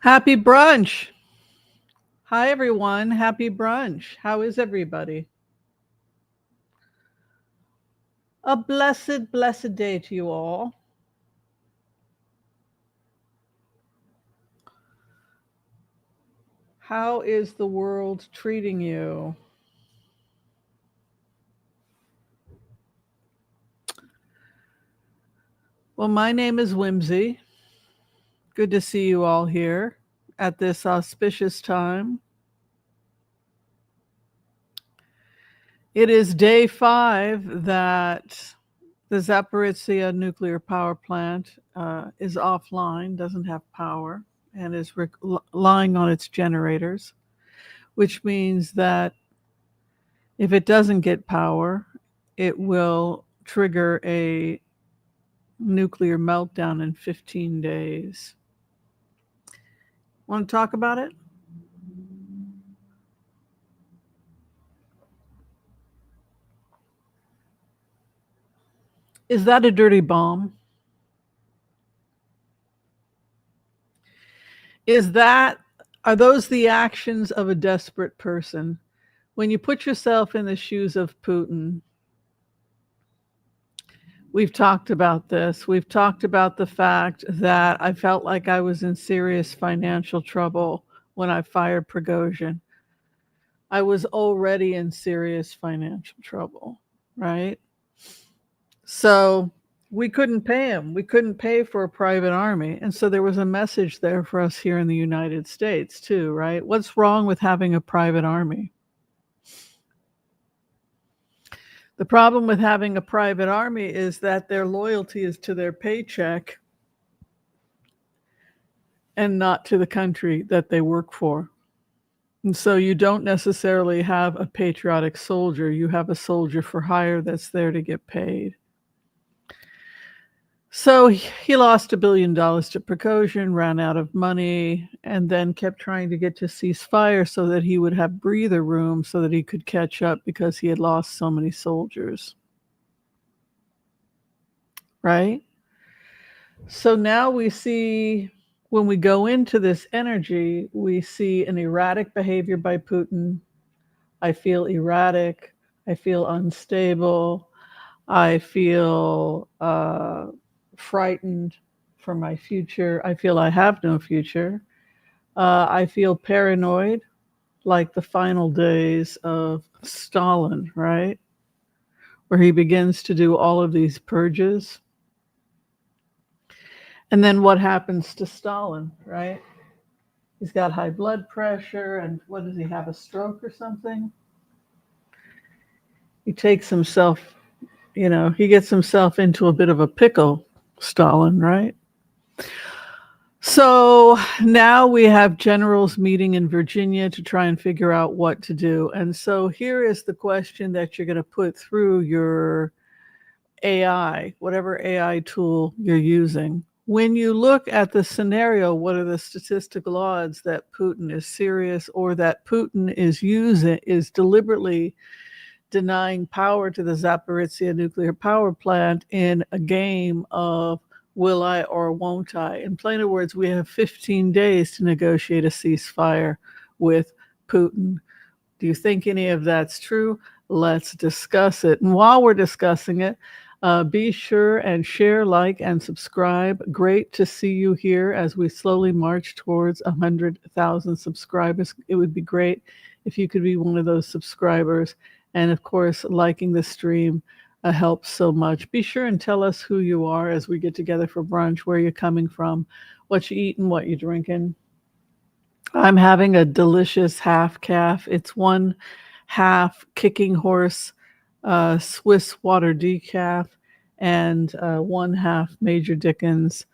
Happy brunch. Hi, everyone. Happy brunch. How is everybody? A blessed day to you all. How is the world treating you? Well, my name is Whimsy. Good to see you all here at this auspicious time. It is day 5 that the Zaporizhzhia nuclear power plant is offline, doesn't have power, and is relying on its generators, which means that if it doesn't get power, it will trigger a nuclear meltdown in 15 days. Want to talk about it? Is that a dirty bomb? Are those the actions of a desperate person? When you put yourself in the shoes of Putin, we've talked about this. We've talked about the fact that I felt like I was in serious financial trouble when I fired Prigozhin. I was already in serious financial trouble, right? So we couldn't pay him. We couldn't pay for a private army. And so there was a message there for us here in the United States, too, right? What's wrong with having a private army? The problem with having a private army is that their loyalty is to their paycheck and not to the country that they work for. And so you don't necessarily have a patriotic soldier. You have a soldier for hire that's there to get paid. So he lost $1 billion to Prigozhin, ran out of money, and then kept trying to get to ceasefire so that he would have breather room so that he could catch up because he had lost so many soldiers. Right? So now we see, when we go into this energy, we see an erratic behavior by Putin. I feel erratic. I feel unstable. I feel frightened for my future. I feel I have no future. I feel paranoid, like the final days of Stalin, right? Where he begins to do all of these purges. And then what happens to Stalin, right? He's got high blood pressure, and what does he have, a stroke or something? He takes himself, he gets himself into a bit of a pickle, Stalin, right? So now we have generals meeting in Virginia to try and figure out what to do. And so here is the question that you're going to put through your AI, whatever AI tool you're using. When you look at the scenario, what are the statistical odds that Putin is serious, or that Putin is deliberately denying power to the Zaporizhzhia nuclear power plant in a game of will I or won't I? In plain words, we have 15 days to negotiate a ceasefire with Putin. Do you think any of that's true? Let's discuss it. And while we're discussing it, be sure and share, like, and subscribe. Great to see you here as we slowly march towards 100,000 subscribers. It would be great if you could be one of those subscribers. And of course, liking the stream helps so much. Be sure and tell us who you are as we get together for brunch, where you're coming from, what you eating, what you're drinking. I'm having a delicious half calf. It's 1/2 Kicking Horse Swiss water decaf and 1/2 Major Dickens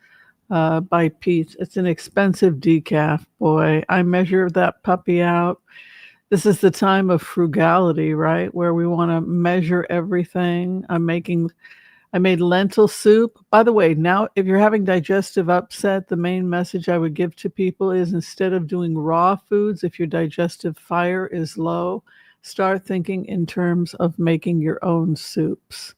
by Pete's. It's an expensive decaf, boy. I measured that puppy out. This is the time of frugality, right? Where we want to measure everything. I made lentil soup. By the way, now if you're having digestive upset, the main message I would give to people is, instead of doing raw foods, if your digestive fire is low, start thinking in terms of making your own soups.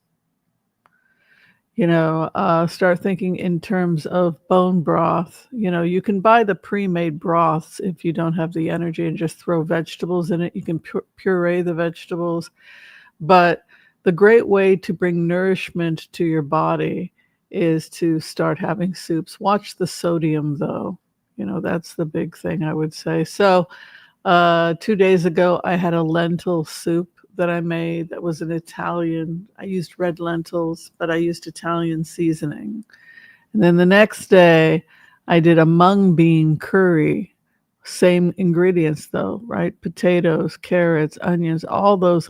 Start thinking in terms of bone broth. You can buy the pre-made broths if you don't have the energy and just throw vegetables in it. You can puree the vegetables. But the great way to bring nourishment to your body is to start having soups. Watch the sodium, though. That's the big thing, I would say. So 2 days ago, I had a lentil soup that I made that was an Italian. I used red lentils, but I used Italian seasoning. And then the next day, I did a mung bean curry. Same ingredients, though, right? Potatoes, carrots, onions, all those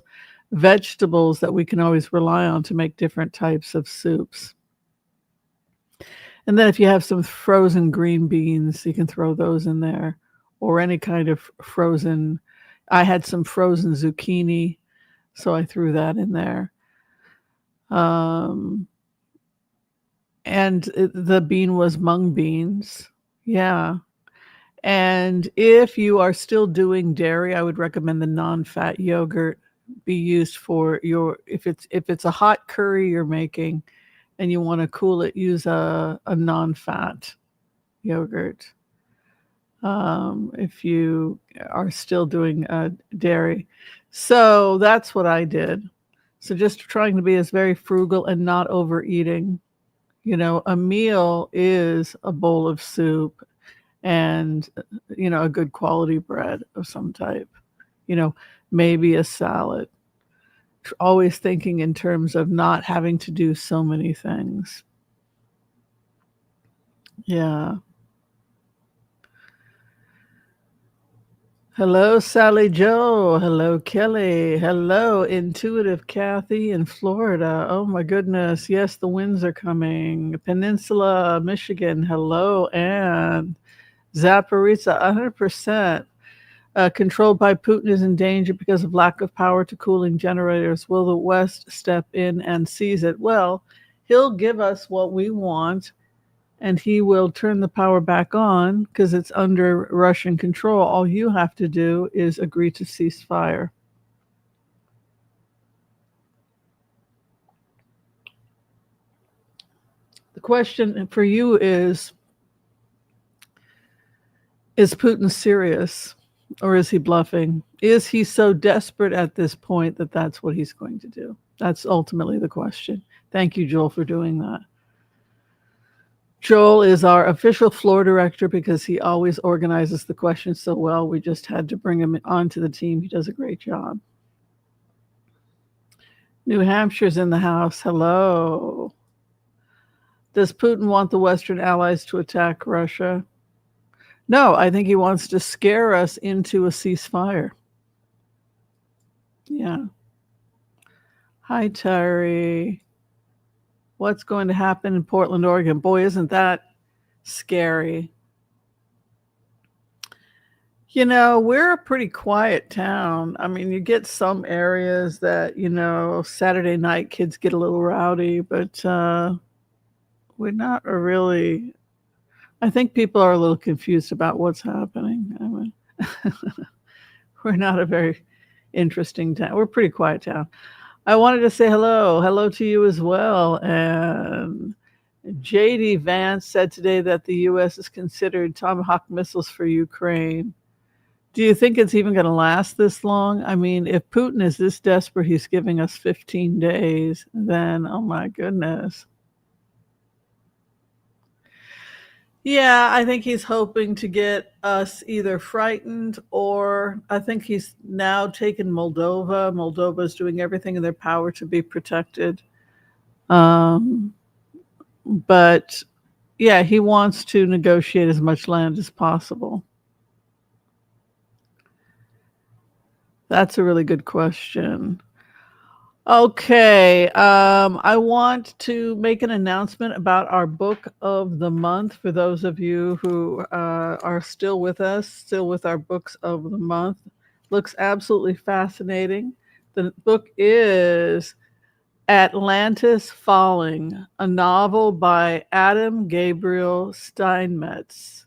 vegetables that we can always rely on to make different types of soups. And then if you have some frozen green beans, you can throw those in there, or any kind of frozen. I had some frozen zucchini, so I threw that in there. And the bean was mung beans. Yeah. And if you are still doing dairy, I would recommend the non-fat yogurt be used for if it's a hot curry you're making and you want to cool it, use a non-fat yogurt. If you are still doing dairy. So that's what I did. So just trying to be as very frugal and not overeating. A meal is a bowl of soup and, a good quality bread of some type, maybe a salad. Always thinking in terms of not having to do so many things. Yeah. Hello, Sally Joe. Hello, Kelly. Hello, Intuitive Kathy in Florida. Oh my goodness. Yes, the winds are coming. Peninsula, Michigan. Hello, and Zaporizhzhia, 100%. Controlled by Putin is in danger because of lack of power to cooling generators. Will the West step in and seize it? Well, he'll give us what we want, and he will turn the power back on because it's under Russian control. All you have to do is agree to cease fire. The question for you is Putin serious or is he bluffing? Is he so desperate at this point that that's what he's going to do? That's ultimately the question. Thank you, Joel, for doing that. Joel is our official floor director because he always organizes the questions so well. We just had to bring him onto the team. He does a great job. New Hampshire's in the house. Hello. Does Putin want the Western allies to attack Russia? No, I think he wants to scare us into a ceasefire. Yeah. Hi, Terry. What's going to happen in Portland, Oregon? Boy, isn't that scary. We're a pretty quiet town. I mean, you get some areas that, Saturday night kids get a little rowdy, but we're not really. I think people are a little confused about what's happening. I mean, we're not a very interesting town. We're a pretty quiet town. I wanted to say hello to you as well. And J.D. Vance said today that the U.S. has considered Tomahawk missiles for Ukraine. Do you think it's even going to last this long? I mean, if Putin is this desperate, he's giving us 15 days, then, oh my goodness. Yeah, I think he's hoping to get us either frightened or I think he's now taken Moldova. Moldova is doing everything in their power to be protected. But yeah, he wants to negotiate as much land as possible. That's a really good question. Okay, I want to make an announcement about our book of the month for those of you who are still with us, still with our books of the month. Looks absolutely fascinating. The book is Atlantis Falling, a novel by Adam Gabriel Steinmetz.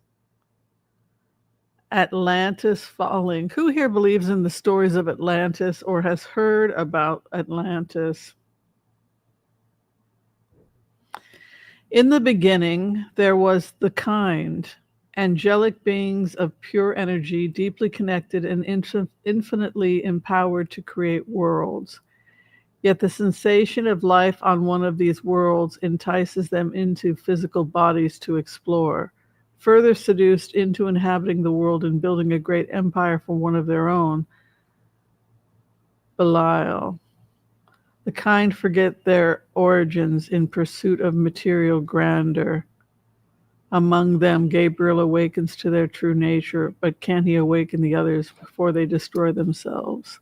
Atlantis Falling. Who here believes in the stories of Atlantis or has heard about Atlantis? In the beginning, there was the kind, angelic beings of pure energy, deeply connected and infinitely empowered to create worlds. Yet the sensation of life on one of these worlds entices them into physical bodies to explore, further seduced into inhabiting the world and building a great empire for one of their own. Belial. The kind forget their origins in pursuit of material grandeur. Among them, Gabriel awakens to their true nature, but can he awaken the others before they destroy themselves?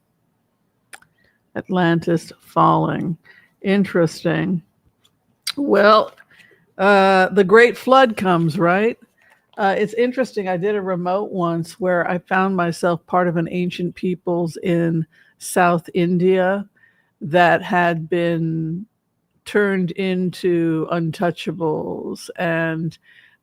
Atlantis falling. Interesting. Well, the Great Flood comes, right? It's interesting. I did a remote once where I found myself part of an ancient peoples in South India that had been turned into untouchables, and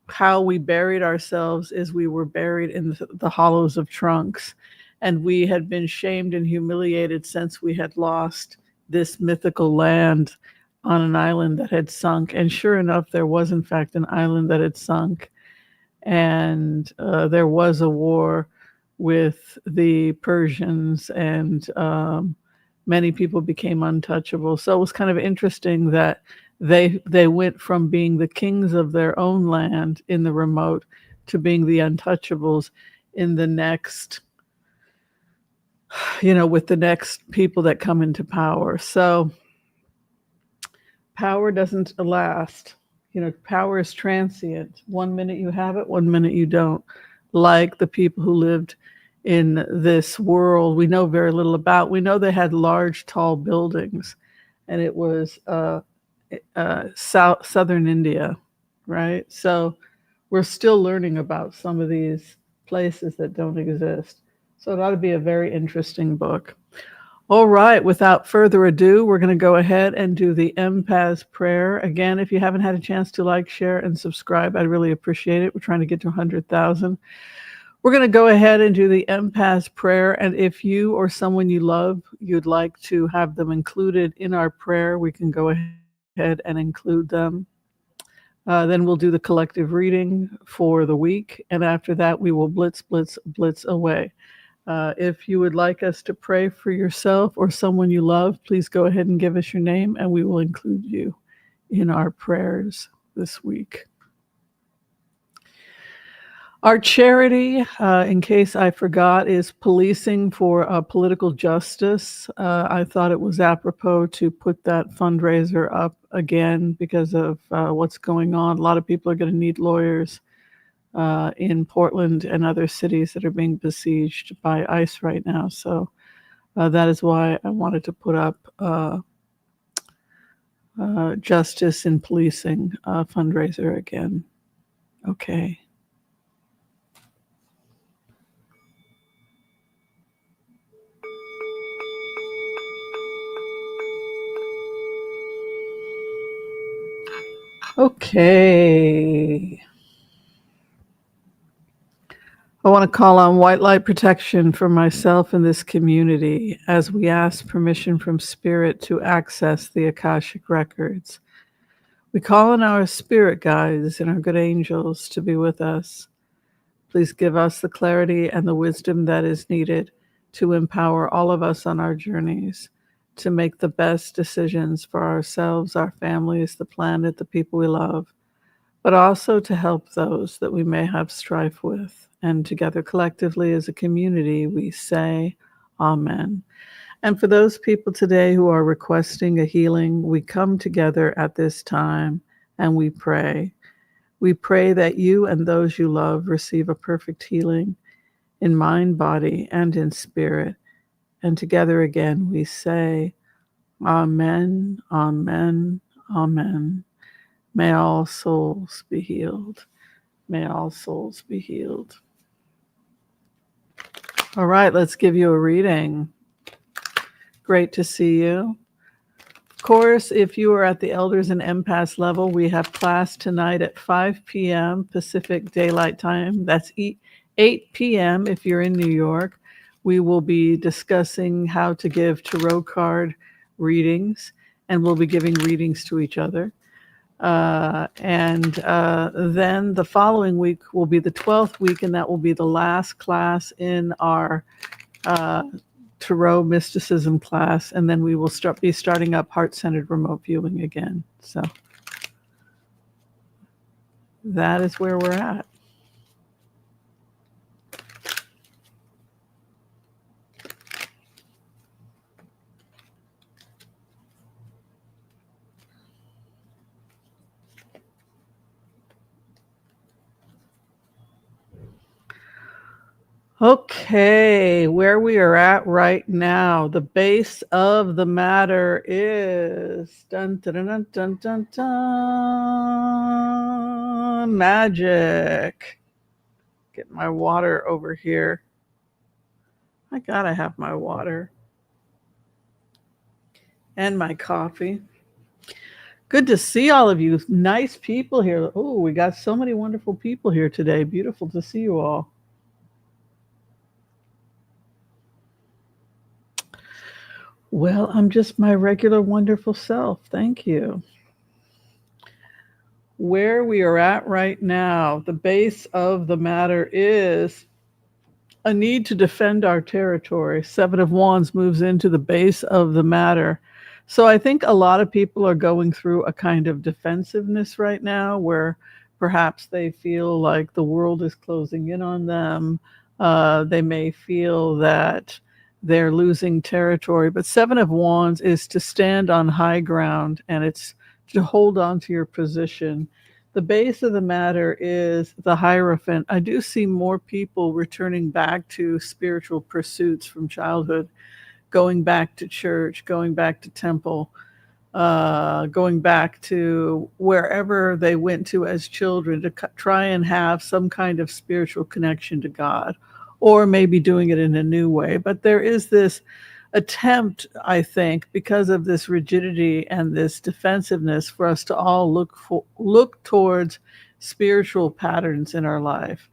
how we buried ourselves is we were buried in the hollows of trunks, and we had been shamed and humiliated since we had lost this mythical land on an island that had sunk. And sure enough, there was in fact an island that had sunk, and there was a war with the Persians, and many people became untouchable. So it was kind of interesting that they went from being the kings of their own land in the remote to being the untouchables in the next, with the next people that come into power. So power doesn't last. Power is transient. 1 minute you have it, 1 minute you don't. Like the people who lived in this world we know very little about. We know they had large, tall buildings, and it was southern India, right? So we're still learning about some of these places that don't exist. So it ought to be a very interesting book. All right, without further ado, we're going to go ahead and do the empath prayer. Again, if you haven't had a chance to like, share, and subscribe, I'd really appreciate it. We're trying to get to 100,000. We're going to go ahead and do the empath prayer. And if you or someone you love, you'd like to have them included in our prayer, we can go ahead and include them. Then we'll do the collective reading for the week. And after that, we will blitz away. If you would like us to pray for yourself or someone you love, please go ahead and give us your name, and we will include you in our prayers this week. Our charity, in case I forgot, is Policing for Political Justice. I thought it was apropos to put that fundraiser up again because of what's going on. A lot of people are going to need lawyers in Portland and other cities that are being besieged by ICE right now. So that is why I wanted to put up Justice in Policing fundraiser again. Okay. Okay. I want to call on white light protection for myself and this community as we ask permission from Spirit to access the Akashic Records. We call on our spirit guides and our good angels to be with us. Please give us the clarity and the wisdom that is needed to empower all of us on our journeys to make the best decisions for ourselves, our families, the planet, the people we love, but also to help those that we may have strife with. And together collectively as a community, we say Amen. And for those people today who are requesting a healing, we come together at this time and we pray. We pray that you and those you love receive a perfect healing in mind, body, and in spirit. And together again, we say Amen, Amen, Amen. May all souls be healed. May all souls be healed. All right, let's give you a reading. Great to see you. Of course, if you are at the Elders and Empaths level, we have class tonight at 5 p.m. Pacific Daylight Time. That's 8 p.m. if you're in New York. We will be discussing how to give tarot card readings, and we'll be giving readings to each other. And then the following week will be the 12th week, and that will be the last class in our uh, Tarot mysticism class. And then we will be starting up heart-centered remote viewing again. So that is where we're at. Okay, where we are at right now, the base of the matter is dun, dun, dun, dun, dun, dun, magic. Get my water over here. I gotta have my water and my coffee. Good to see all of you. Nice people here. Oh, we got so many wonderful people here today. Beautiful to see you all. Well, I'm just my regular wonderful self. Thank you. Where we are at right now, the base of the matter is a need to defend our territory. Seven of Wands moves into the base of the matter. So I think a lot of people are going through a kind of defensiveness right now where perhaps they feel like the world is closing in on them. They may feel that they're losing territory. But Seven of Wands is to stand on high ground, and it's to hold on to your position. The base of the matter is the Hierophant. I do see more people returning back to spiritual pursuits from childhood, going back to church, going back to temple, going back to wherever they went to as children to try and have some kind of spiritual connection to God, or maybe doing it in a new way. But there is this attempt, I think, because of this rigidity and this defensiveness, for us to all look towards spiritual patterns in our life,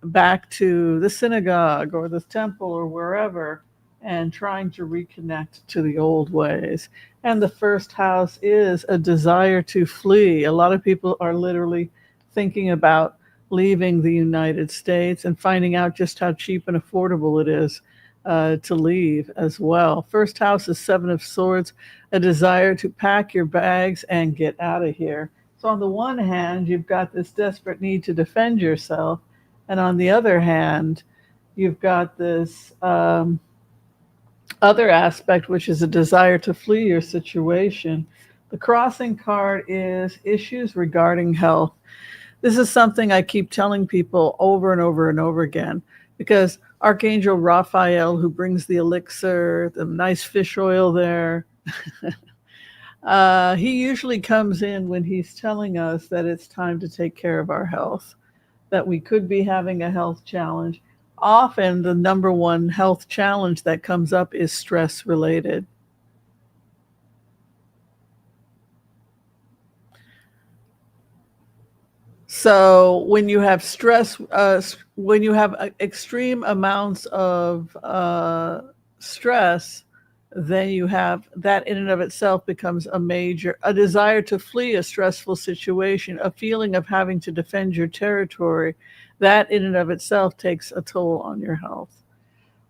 back to the synagogue or the temple or wherever, and trying to reconnect to the old ways. And the first house is a desire to flee. A lot of people are literally thinking about leaving the United States and finding out just how cheap and affordable it is to leave as well. First house is Seven of Swords, a desire to pack your bags and get out of here. So on the one hand, you've got this desperate need to defend yourself. And on the other hand, you've got this other aspect, which is a desire to flee your situation. The crossing card is issues regarding health. This is something I keep telling people over and over and over again, because Archangel Raphael, who brings the elixir, the nice fish oil there, he usually comes in when he's telling us that it's time to take care of our health, that we could be having a health challenge. Often the number one health challenge that comes up is stress related. So when you have stress, when you have extreme amounts of stress, then you have that in and of itself becomes a desire to flee a stressful situation, a feeling of having to defend your territory. That in and of itself takes a toll on your health.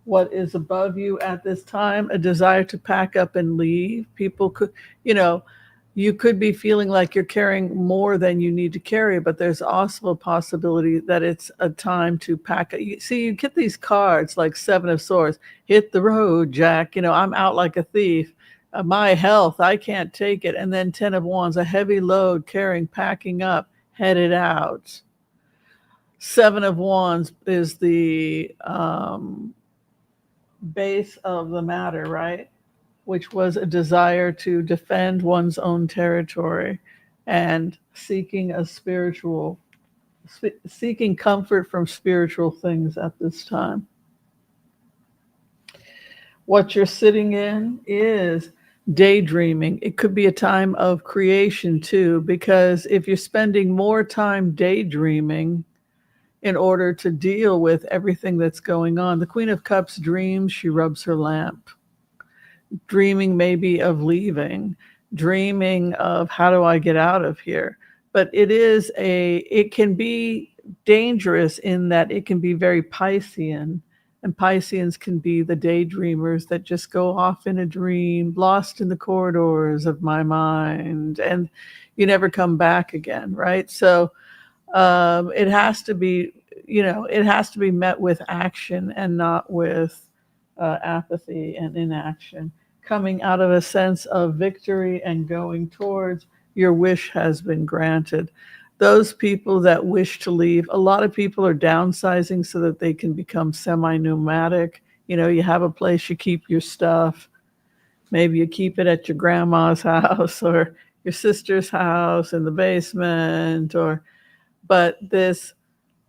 What is above you at this time? A desire to pack up and leave. People could, you know, you could be feeling like you're carrying more than you need to carry, but there's also a possibility that it's a time to pack. You see, you get these cards like Seven of Swords, hit the road, Jack. I'm out like a thief. My health, I can't take it. And then Ten of Wands, a heavy load, carrying, packing up, headed out. Seven of Wands is the base of the matter, right? Which was a desire to defend one's own territory and seeking comfort from spiritual things at this time. What you're sitting in is daydreaming. It could be a time of creation too, because if you're spending more time daydreaming in order to deal with everything that's going on, the Queen of Cups dreams, she rubs her lamp. Dreaming maybe of leaving, dreaming of how do I get out of here. But it can be dangerous in that it can be very Piscean, and Pisceans can be the daydreamers that just go off in a dream, lost in the corridors of my mind, and you never come back again, right? So it has to be, it has to be met with action and not with apathy and inaction. Coming out of a sense of victory and going towards your wish has been granted. Those people that wish to leave, a lot of people are downsizing so that they can become semi nomadic. You have a place you keep your stuff. Maybe you keep it at your grandma's house or your sister's house in the basement, but this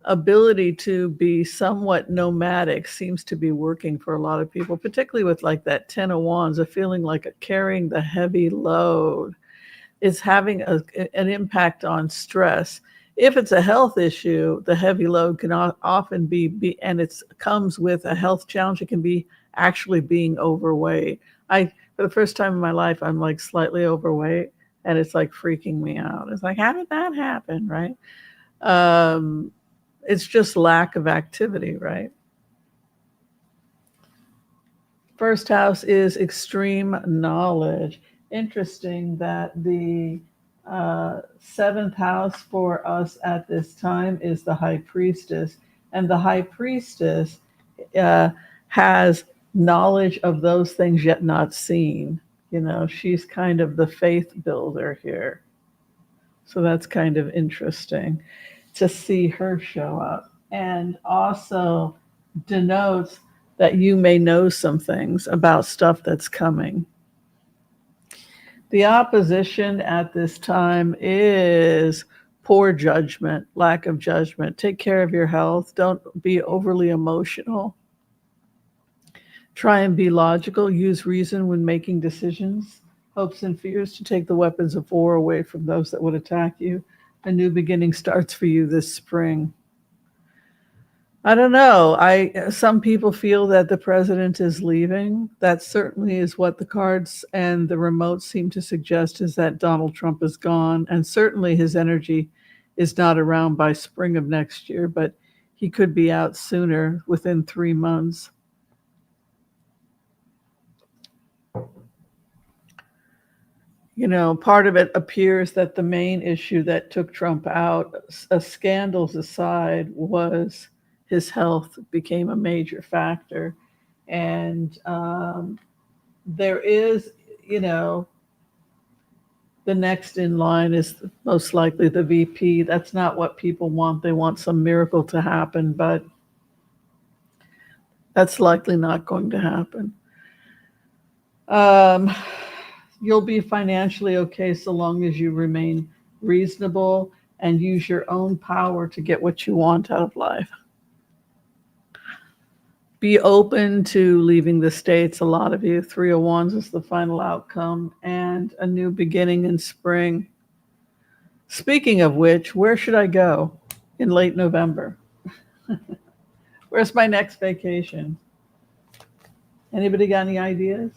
ability to be somewhat nomadic seems to be working for a lot of people, particularly with like that 10 of wands, a feeling like carrying the heavy load is having an impact on stress. If it's a health issue, the heavy load can often be and it comes with a health challenge. It can be actually being overweight. For the first time in my life, I'm like slightly overweight, and it's like freaking me out. It's like, how did that happen, right? It's just lack of activity, right? First house is extreme knowledge. Interesting that the seventh house for us at this time is the high priestess. And the high priestess has knowledge of those things yet not seen. She's kind of the faith builder here. So that's kind of interesting to see her show up. And also denotes that you may know some things about stuff that's coming. The opposition at this time is poor judgment, lack of judgment. Take care of your health. Don't be overly emotional. Try and be logical. Use reason when making decisions. Hopes and fears to take the weapons of war away from those that would attack you. A new beginning starts for you this spring. I don't know. Some people feel that the president is leaving. That certainly is what the cards and the remote seem to suggest, is that Donald Trump is gone, and certainly his energy is not around by spring of next year, but he could be out sooner, within 3 months. Part of it appears that the main issue that took Trump out, scandals aside, was his health became a major factor. And there is, the next in line is most likely the VP. That's not what people want. They want some miracle to happen, but that's likely not going to happen. You'll be financially okay so long as you remain reasonable and use your own power to get what you want out of life. Be open to leaving the States, a lot of you. 3 of Wands is the final outcome, and a new beginning in spring. Speaking of which, where should I go in late November? Where's my next vacation? Anybody got any ideas?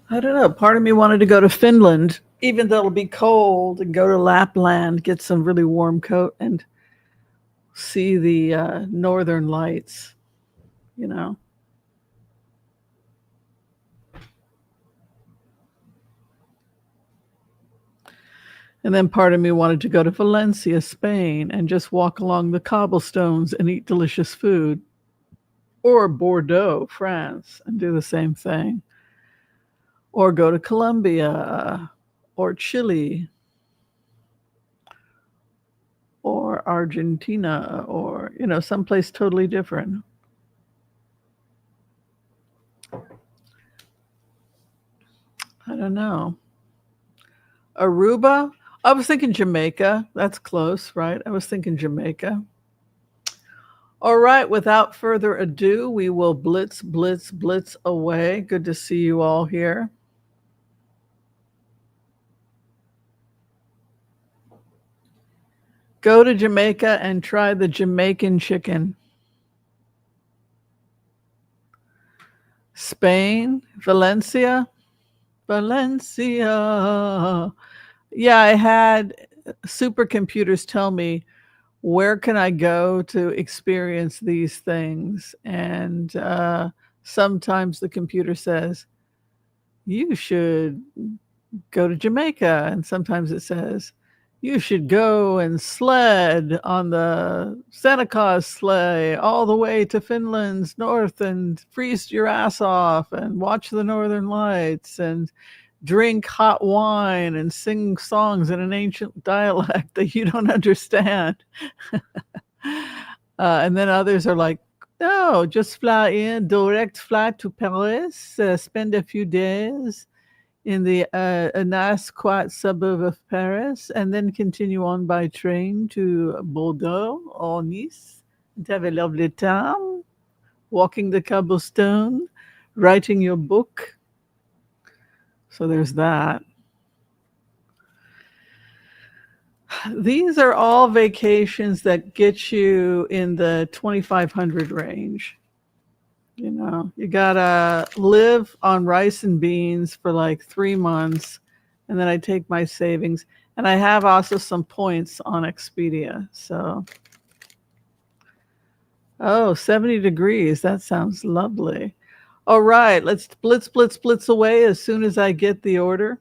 I don't know. Part of me wanted to go to Finland, even though it'll be cold, and go to Lapland, get some really warm coat, and see the northern lights, And then part of me wanted to go to Valencia, Spain, and just walk along the cobblestones and eat delicious food. Or Bordeaux, France, and do the same thing. Or go to Colombia, or Chile, or Argentina, or, someplace totally different. I don't know. Aruba? I was thinking Jamaica. That's close, right? I was thinking Jamaica. All right, without further ado, we will blitz, blitz, blitz away. Good to see you all here. Go to Jamaica and try the Jamaican chicken. Spain, Valencia. Yeah, I had supercomputers tell me where can I go to experience these things, and sometimes the computer says you should go to Jamaica, and sometimes it says you should go and sled on the Santa Claus sleigh all the way to Finland's north and freeze your ass off and watch the northern lights and drink hot wine and sing songs in an ancient dialect that you don't understand. And then others are like, no, just fly in, direct flight to Paris, spend a few days in a nice, quiet suburb of Paris, and then continue on by train to Bordeaux or Nice and have a lovely time, walking the cobblestone, writing your book. So there's that. These are all vacations that get you in the 2,500 range. You know, you gotta live on rice and beans for like 3 months, and then I take my savings. And I have also some points on Expedia. So, 70 degrees. That sounds lovely. All right, let's blitz away as soon as I get the order.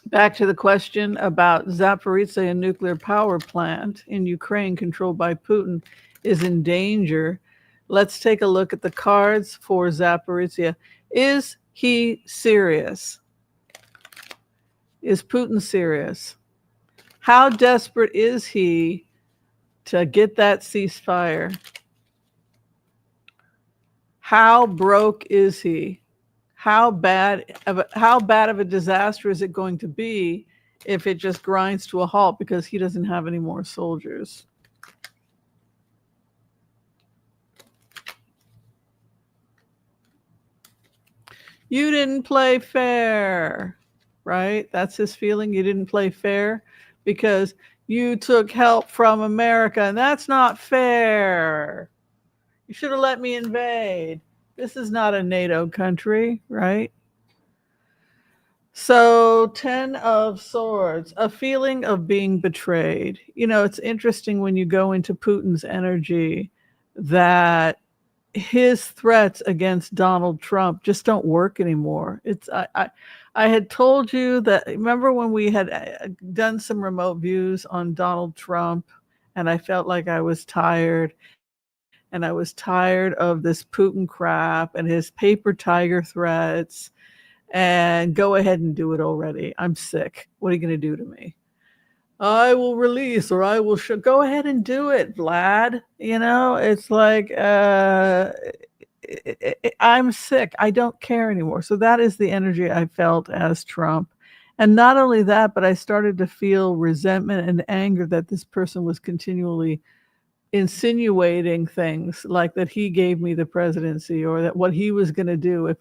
Back to the question about Zaporizhzhia nuclear power plant in Ukraine controlled by Putin is in danger. Let's take a look at the cards for Zaporizhzhia. Is he serious? Is Putin serious? How desperate is he to get that ceasefire? How broke is he? How bad of a disaster is it going to be if it just grinds to a halt because he doesn't have any more soldiers? You didn't play fair, right? That's his feeling. You didn't play fair because you took help from America, and that's not fair. You should have let me invade. This is not a NATO country, right? So 10 of Swords, a feeling of being betrayed. You know, it's interesting when you go into Putin's energy that his threats against Donald Trump just don't work anymore. I had told you that, remember when we had done some remote views on Donald Trump, and I felt like I was tired, and I was tired of this Putin crap and his paper tiger threats, and go ahead and do it already. I'm sick. What are you going to do to me? I will release, or I will show. Go ahead and do it, Vlad. You know, it's like I'm sick. I don't care anymore. So that is the energy I felt as Trump. And not only that, but I started to feel resentment and anger that this person was continually insinuating things like that he gave me the presidency, or that what he was going to do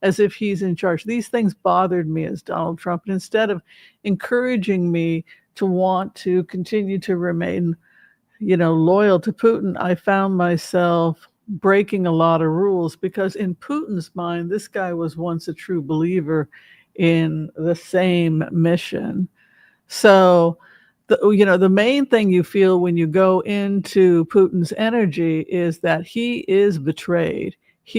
as if he's in charge. These things bothered me as Donald Trump. And instead of encouraging me to want to continue to remain, loyal to Putin, I found myself breaking a lot of rules because in Putin's mind, this guy was once a true believer in the same mission. So, the main thing you feel when you go into Putin's energy is that he is betrayed.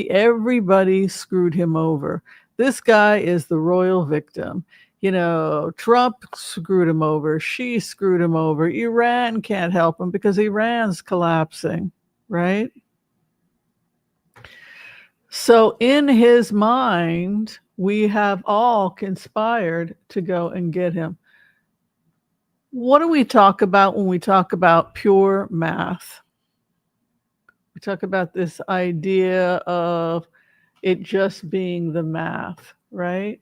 Everybody screwed him over. This guy is the royal victim. Trump screwed him over. She screwed him over. Iran can't help him because Iran's collapsing, right? So in his mind, we have all conspired to go and get him. What do we talk about when we talk about pure math? We talk about this idea of it just being the math, right?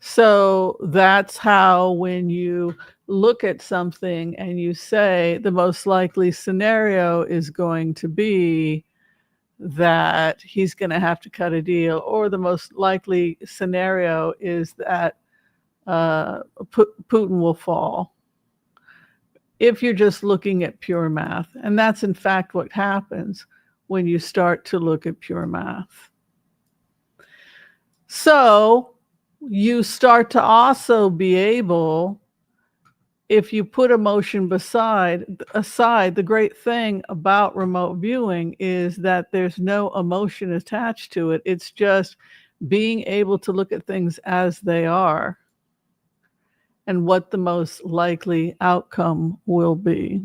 So that's how when you look at something and you say the most likely scenario is going to be that he's going to have to cut a deal, or the most likely scenario is that Putin will fall. if you're just looking at pure math. And that's in fact what happens when you start to look at pure math. So you start to also be able, if you put emotion aside, the great thing about remote viewing is that there's no emotion attached to it. It's just being able to look at things as they are and what the most likely outcome will be.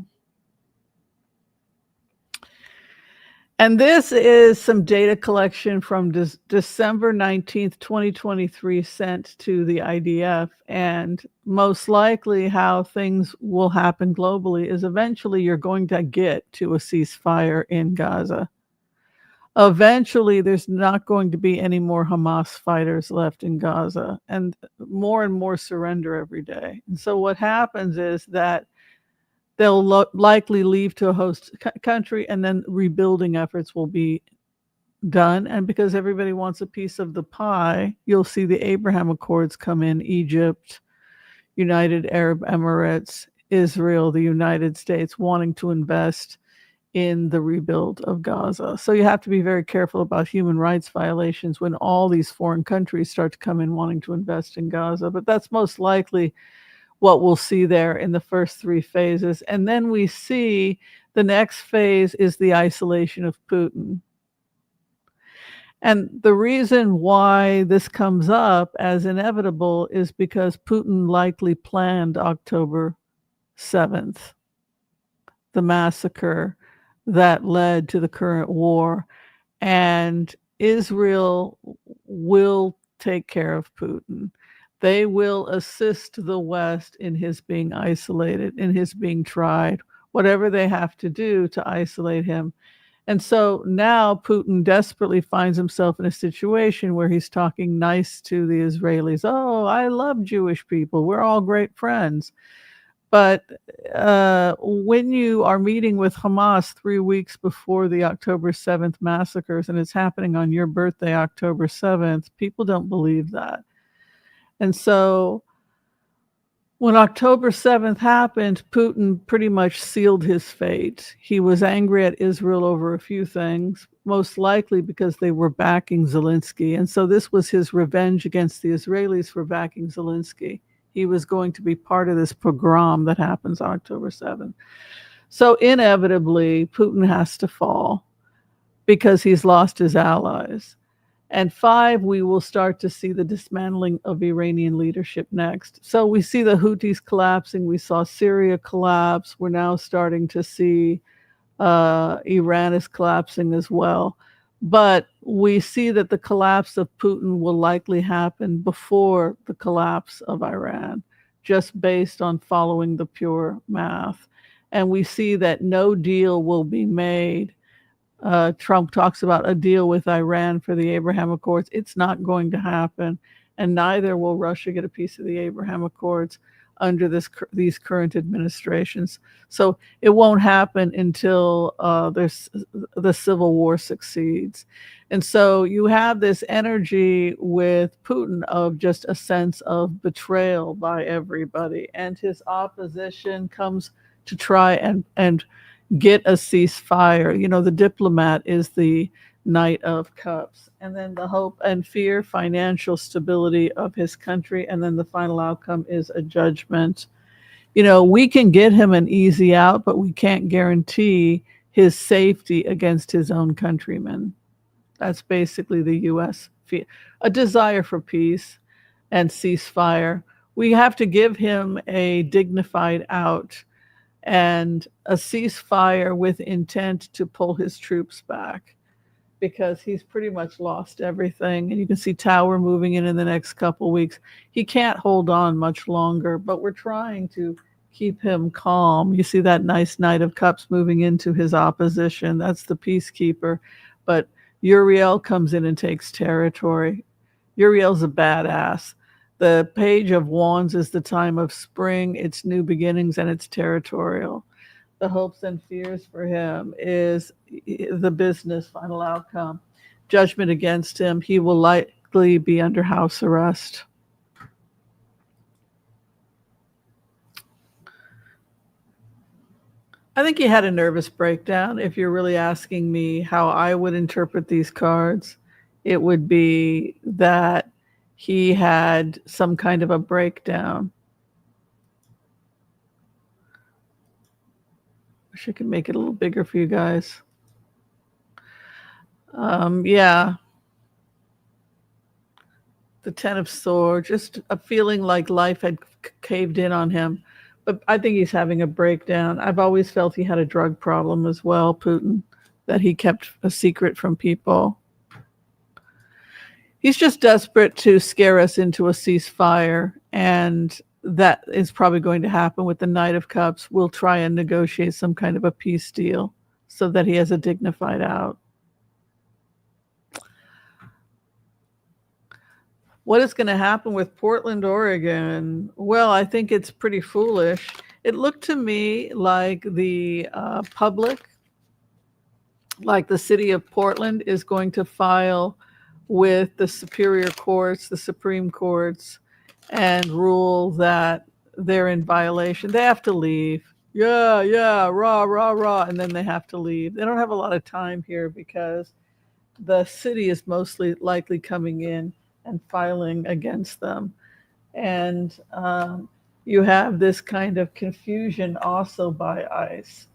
And this is some data collection from December 19th, 2023, sent to the IDF. And most likely how things will happen globally is eventually you're going to get to a ceasefire in Gaza. Eventually, there's not going to be any more Hamas fighters left in Gaza, and more surrender every day. And so what happens is that they'll likely leave to a host country, and then rebuilding efforts will be done. And because everybody wants a piece of the pie, you'll see the Abraham Accords come in: Egypt, United Arab Emirates, Israel, the United States, wanting to invest in the rebuild of Gaza. So you have to be very careful about human rights violations when all these foreign countries start to come in wanting to invest in Gaza. But that's most likely what we'll see there in the first 3 phases. And then we see the next phase is the isolation of Putin. And the reason why this comes up as inevitable is because Putin likely planned October 7th, the massacre that led to the current war. And Israel will take care of Putin. They will assist the West in his being isolated, in his being tried, whatever they have to do to isolate him. And so now Putin desperately finds himself in a situation where he's talking nice to the Israelis. Oh, I love Jewish people. We're all great friends. But when you are meeting with Hamas 3 weeks before the October 7th massacres, and it's happening on your birthday, October 7th, people don't believe that. And so when October 7th happened, Putin pretty much sealed his fate. He was angry at Israel over a few things, most likely because they were backing Zelensky. And so this was his revenge against the Israelis for backing Zelensky. He was going to be part of this pogrom that happens on October 7th. So inevitably, Putin has to fall because he's lost his allies. And 5, we will start to see the dismantling of Iranian leadership next. So we see the Houthis collapsing. We saw Syria collapse. We're now starting to see Iran is collapsing as well. But we see that the collapse of Putin will likely happen before the collapse of Iran, just based on following the pure math. And we see that no deal will be made. Trump talks about a deal with Iran for the Abraham Accords. It's not going to happen, and neither will Russia get a piece of the Abraham Accords under these current administrations. So it won't happen until the civil war succeeds. And so you have this energy with Putin of just a sense of betrayal by everybody, and his opposition comes to try and get a ceasefire. You know, the diplomat is the Knight of Cups, and then the hope and fear, financial stability of his country, and then the final outcome is a judgment. You know, we can get him an easy out, but we can't guarantee his safety against his own countrymen. That's basically the U.S. a desire for peace and ceasefire. We have to give him a dignified out and a ceasefire with intent to pull his troops back, because he's pretty much lost everything. And you can see Tower moving in the next couple weeks. He can't hold on much longer, but we're trying to keep him calm. You see that nice Knight of Cups moving into his opposition. That's the peacekeeper. But Uriel comes in and takes territory. Uriel's a badass. The Page of Wands is the time of spring, it's new beginnings, and it's territorial. The hopes and fears for him is the business final outcome. Judgment against him. He will likely be under house arrest. I think he had a nervous breakdown. If you're really asking me how I would interpret these cards, it would be that he had some kind of a breakdown. Wish I could make it a little bigger for you guys. Yeah, the Ten of Swords, just a feeling like life had caved in on him. But I think he's having a breakdown. I've always felt he had a drug problem as well, Putin, that he kept a secret from people. He's just desperate to scare us into a ceasefire, and that is probably going to happen with the Knight of Cups. We'll try and negotiate some kind of a peace deal so that he has a dignified out. What is going to happen with Portland, Oregon? Well, I think it's pretty foolish. It looked to me like the public, like the city of Portland, is going to file with the superior courts, the Supreme Courts, and rule that they're in violation. They have to leave. Yeah, yeah, rah, rah, rah. And then they have to leave. They don't have a lot of time here because the city is mostly likely coming in and filing against them. And you have this kind of confusion also by ICE,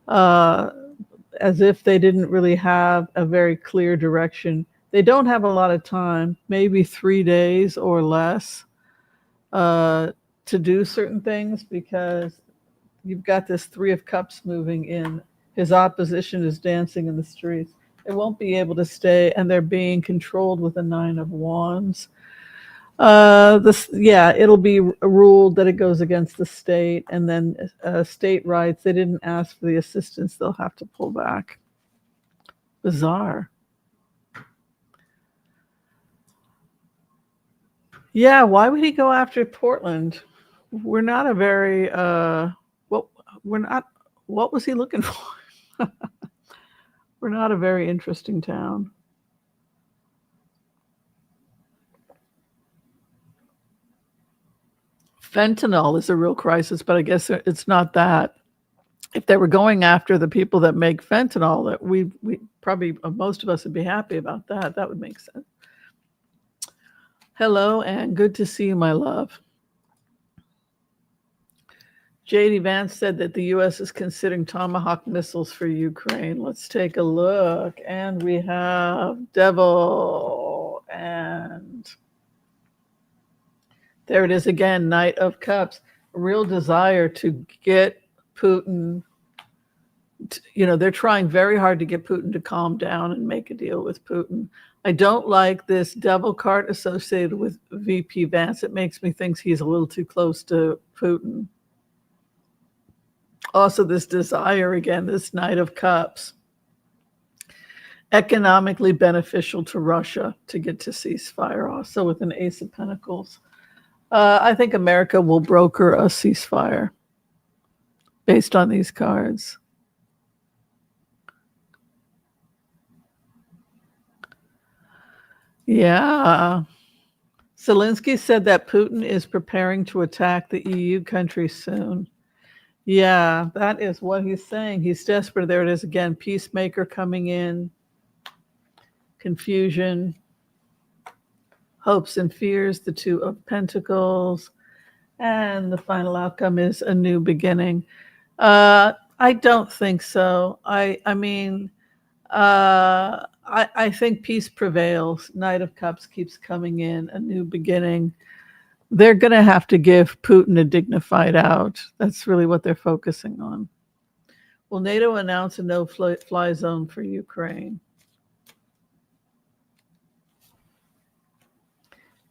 as if they didn't really have a very clear direction. They don't have a lot of time, maybe 3 days or less, to do certain things, because you've got this Three of Cups moving in. His opposition is dancing in the streets. They won't be able to stay, and they're being controlled with a Nine of Wands. It'll be ruled that it goes against the state, and then state rights. They didn't ask for the assistance; they'll have to pull back. Bizarre. Yeah, why would he go after Portland? We're not a very we're not. What was he looking for? We're not a very interesting town. Fentanyl is a real crisis, but I guess it's not that. If they were going after the people that make fentanyl, that we probably most of us would be happy about that. That would make sense. Hello, and good to see you, my love. J.D. Vance said that the U.S. is considering Tomahawk missiles for Ukraine. Let's take a look. And we have Devil. And there it is again, Knight of Cups. A real desire to get Putin. They're trying very hard to get Putin to calm down and make a deal with Putin. I don't like this Devil card associated with VP Vance. It makes me think he's a little too close to Putin. Also, this desire again, this Knight of Cups, economically beneficial to Russia to get to ceasefire, also with an Ace of Pentacles. I think America will broker a ceasefire based on these cards. Yeah. Zelensky said that Putin is preparing to attack the EU countries soon. Yeah, that is what he's saying. He's desperate. There it is again. Peacemaker coming in. Confusion. Hopes and fears. The Two of Pentacles. And the final outcome is a new beginning. I don't think so. I think peace prevails. Knight of Cups keeps coming in. A new beginning. They're going to have to give Putin a dignified out. That's really what they're focusing on. Will NATO announce a no-fly zone for Ukraine?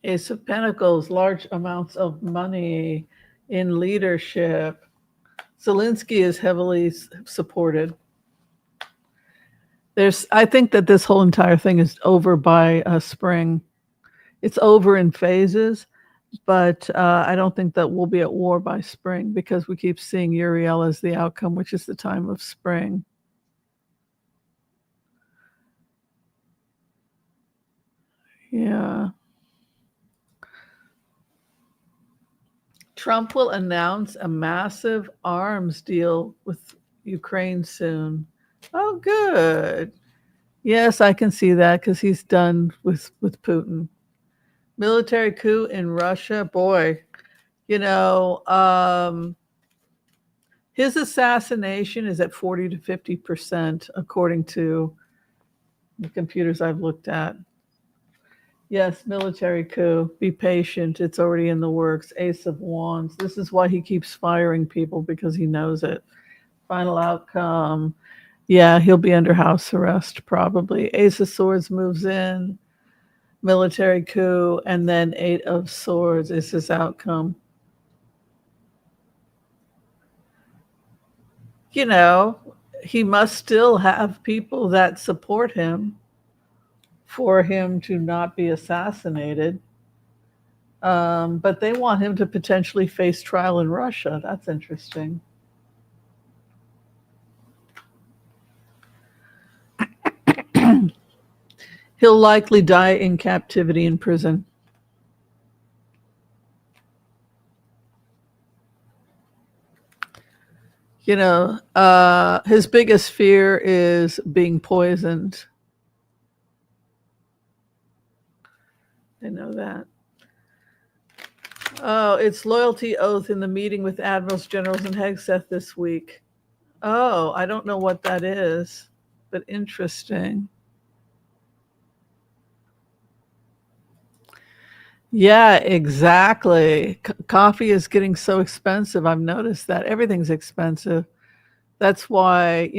Ace of Pentacles, large amounts of money in leadership. Zelensky is heavily supported. I think that this whole entire thing is over by spring. It's over in phases. But I don't think that we'll be at war by spring, because we keep seeing Uriel as the outcome, which is the time of spring. Yeah. Trump will announce a massive arms deal with Ukraine soon. Oh, good. Yes, I can see that because he's done with Putin. Military coup in Russia, boy. You know, his assassination is at 40 to 50%, according to the computers I've looked at. Yes, military coup. Be patient. It's already in the works. Ace of Wands. This is why he keeps firing people because he knows it. Final outcome. Yeah, he'll be under house arrest probably. Ace of Swords moves in. Military coup. And then Eight of Swords is his outcome. You know, he must still have people that support him for him to not be assassinated. But they want him to potentially face trial in Russia. That's interesting. He'll likely die in captivity in prison. You know, his biggest fear is being poisoned. I know that. Oh, it's loyalty oath in the meeting with admirals, generals, and Hegseth this week. Oh, I don't know what that is, but interesting. Yeah, exactly. Coffee is getting so expensive. I've noticed that everything's expensive. That's why,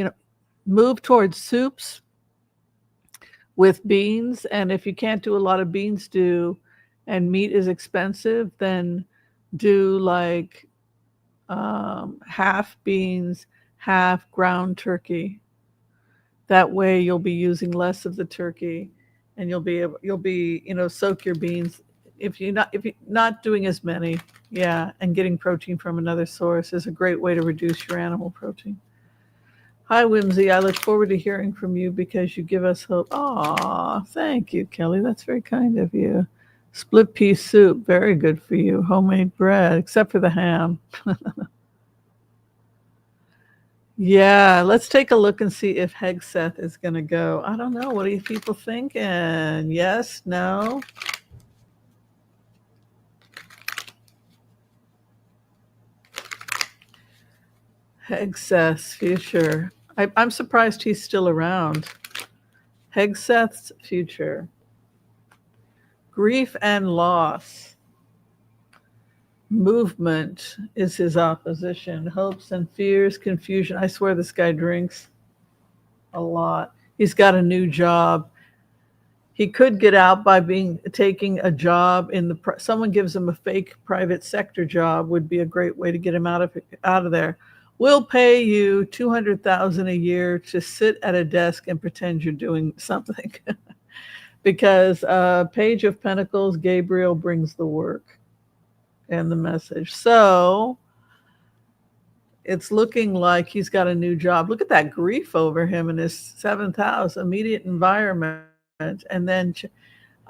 move towards soups with beans. And if you can't do a lot of bean stew and meat is expensive, then do like half beans, half ground turkey. That way you'll be using less of the turkey and soak your beans if you're not doing as many. Yeah, and getting protein from another source is a great way to reduce your animal protein. Hi, Whimsy. I look forward to hearing from you because you give us hope. Aw, thank you, Kelly. That's very kind of you. Split pea soup, very good for you. Homemade bread, except for the ham. Yeah, let's take a look and see if Hegseth is going to go. I don't know. What are you people thinking? Yes, no? Hegseth's future. I'm surprised he's still around. Hegseth's future. Grief and loss. Movement is his opposition. Hopes and fears, confusion. I swear this guy drinks a lot. He's got a new job. He could get out by taking a job in someone gives him a fake private sector job would be a great way to get him out of there. We'll pay you 200,000 a year to sit at a desk and pretend you're doing something. Because Page of Pentacles, Gabriel brings the work and the message. So it's looking like he's got a new job. Look at that grief over him in his seventh house, immediate environment, and then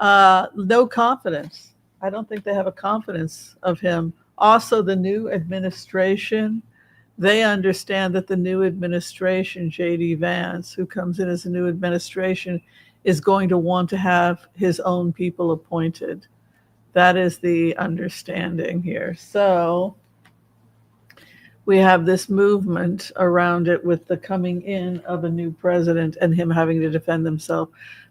no confidence. I don't think they have a confidence of him. Also, the new administration, they understand that the new administration, J.D. Vance, who comes in as a new administration, is going to want to have his own people appointed. That is the understanding here. So we have this movement around it with the coming in of a new president and him having to defend himself.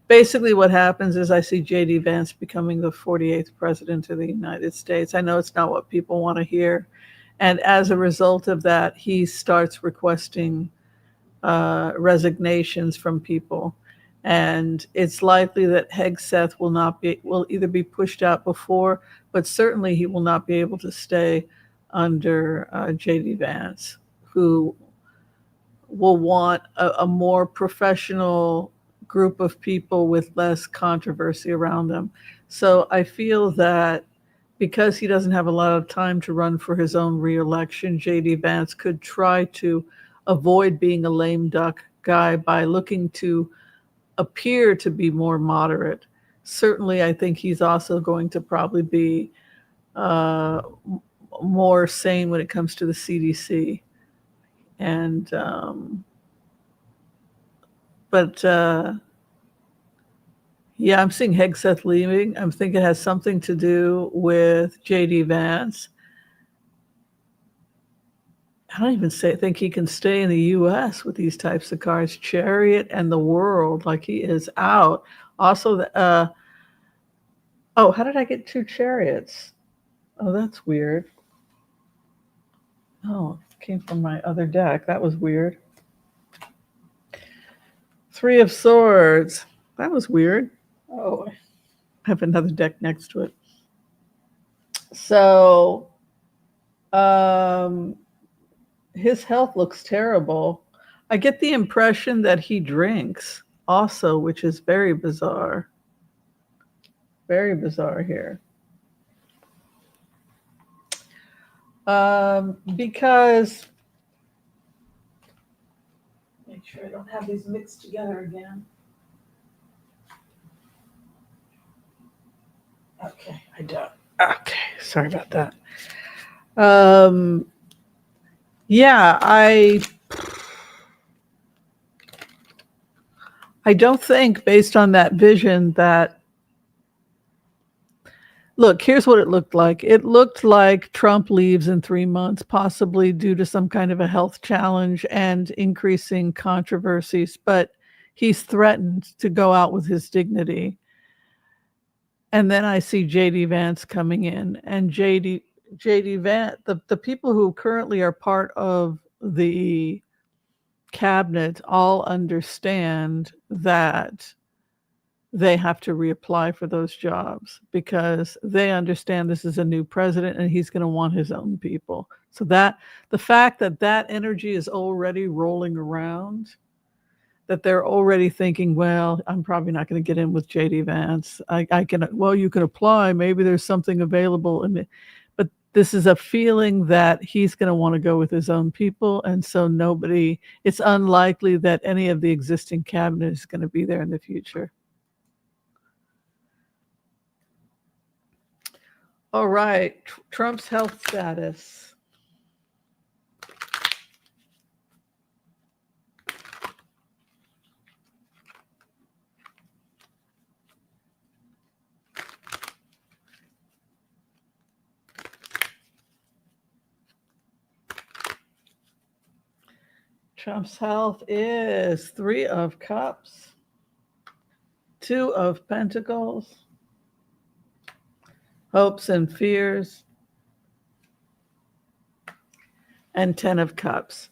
Basically, what happens is I see J.D. Vance becoming the 48th president of the United States. I know it's not what people want to hear. And as a result of that, he starts requesting resignations from people. And it's likely that Hegseth will either be pushed out before, but certainly he will not be able to stay under J.D. Vance, who will want a more professional group of people with less controversy around them. So I feel that because he doesn't have a lot of time to run for his own reelection, J.D. Vance could try to avoid being a lame duck guy by looking to appear to be more moderate. Certainly, I think he's also going to probably be more sane when it comes to the CDC. And but yeah, I'm seeing Hegseth leaving. I'm thinking it has something to do with JD Vance. I don't even think he can stay in the U.S. with these types of cars. Chariot and the World, like he is out. Also, oh, how did I get two chariots? Oh, that's weird. Oh, it came from my other deck. That was weird. Three of Swords. That was weird. Oh, I have another deck next to it. So, his health looks terrible. I get the impression that he drinks also, which is very bizarre. Very bizarre here. Because make sure I don't have these mixed together again. Okay, I don't. Okay, sorry about that. Yeah, I don't think, based on that vision, that look, here's what it looked like. It looked like Trump leaves in 3 months, possibly due to some kind of a health challenge and increasing controversies, but he's threatened to go out with his dignity. And then I see JD Vance coming in, and JD Vance, the people who currently are part of the cabinet all understand that they have to reapply for those jobs because they understand this is a new president and he's going to want his own people. So that the fact that that energy is already rolling around, that they're already thinking, well, I'm probably not going to get in with JD Vance. I can, well, you can apply. Maybe there's something available. But this is a feeling that he's going to want to go with his own people. And so it's unlikely that any of the existing cabinet is going to be there in the future. All right, Trump's health status. Trump's health is 3 of Cups, 2 of Pentacles, hopes and fears, and 10 of Cups.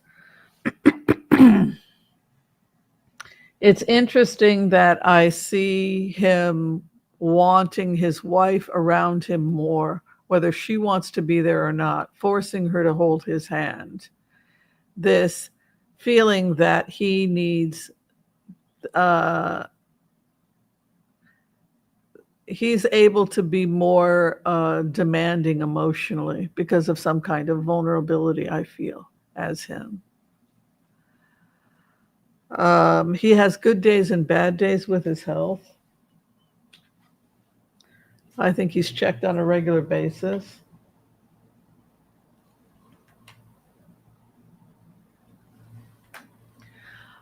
It's interesting that I see him wanting his wife around him more, whether she wants to be there or not, forcing her to hold his hand. This feeling that he needs, he's able to be more demanding emotionally because of some kind of vulnerability, I feel, as him. He has good days and bad days with his health. I think he's checked on a regular basis.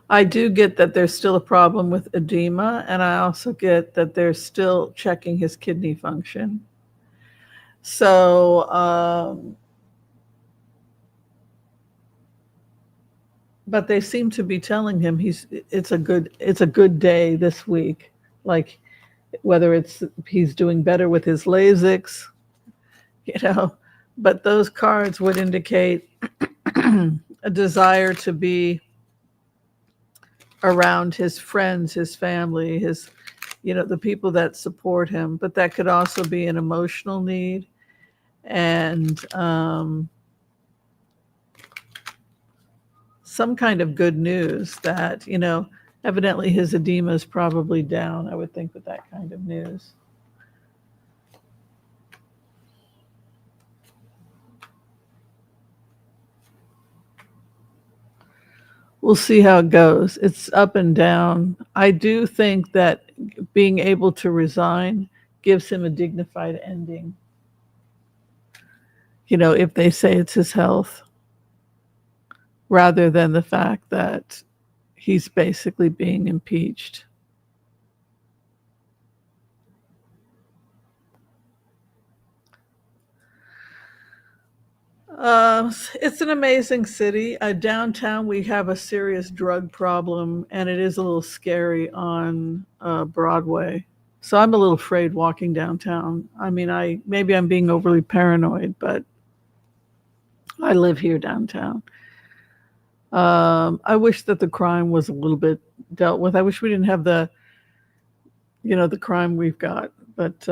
I do get that there's still a problem with edema, and I also get that they're still checking his kidney function. So, but they seem to be telling him it's a good day this week, like whether he's doing better with his Lasix, but those cards would indicate a desire to be around his friends, his family, the people that support him, but that could also be an emotional need and some kind of good news that, evidently his edema is probably down, I would think, with that kind of news. We'll see how it goes. It's up and down. I do think that being able to resign gives him a dignified ending. If they say it's his health. rather than the fact that he's basically being impeached. It's an amazing city. Downtown, we have a serious drug problem, and it is a little scary on Broadway. So I'm a little afraid walking downtown. I mean, maybe I'm being overly paranoid, but I live here downtown. I wish that the crime was a little bit dealt with. I wish we didn't have the crime we've got. But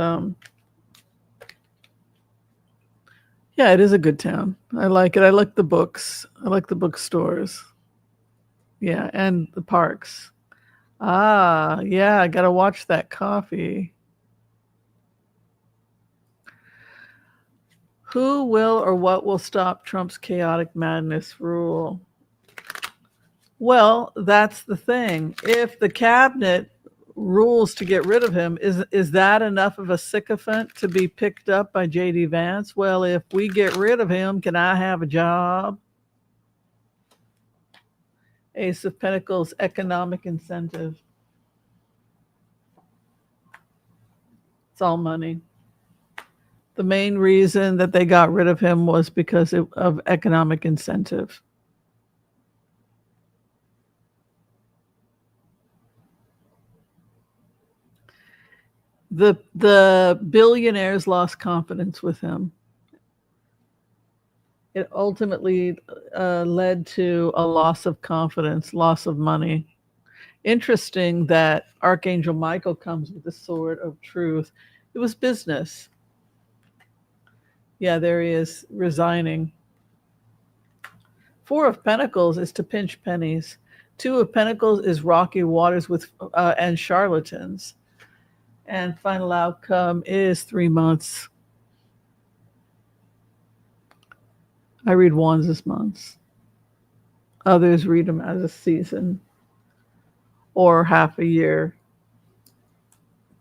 yeah, it is a good town. I like it. I like the books. I like the bookstores. Yeah, and the parks. Ah, yeah, I gotta watch that coffee. Who will or what will stop Trump's chaotic madness rule? Well, that's the thing. If the cabinet rules to get rid of him, is that enough of a sycophant to be picked up by JD Vance? Well, if we get rid of him, can I have a job? Ace of Pentacles, economic incentive. It's all money. The main reason that they got rid of him was because of economic incentive. The billionaires lost confidence with him. It ultimately led to a loss of confidence, loss of money. Interesting that Archangel Michael comes with the sword of truth. It was business. Yeah, there he is, resigning. Four of Pentacles is to pinch pennies. Two of Pentacles is rocky waters with and charlatans. And final outcome is 3 months. I read wands as months. Others read them as a season or half a year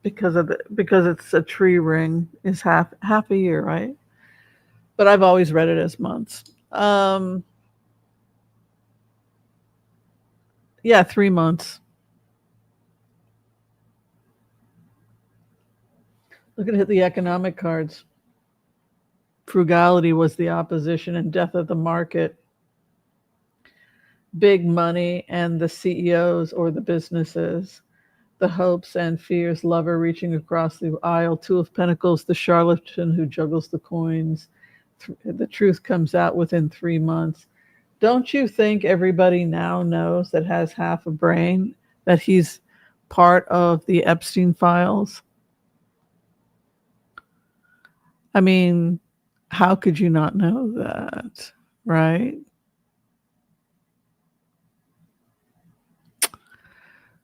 because it's a tree ring is half a year, right? But I've always read it as months. Yeah, 3 months. Look at the economic cards. Frugality was the opposition and death of the market. Big money and the CEOs or the businesses. The hopes and fears, lover reaching across the aisle. Two of Pentacles, the charlatan who juggles the coins. The truth comes out within 3 months. Don't you think everybody now knows that has half a brain that he's part of the Epstein files? I mean, how could you not know that, right?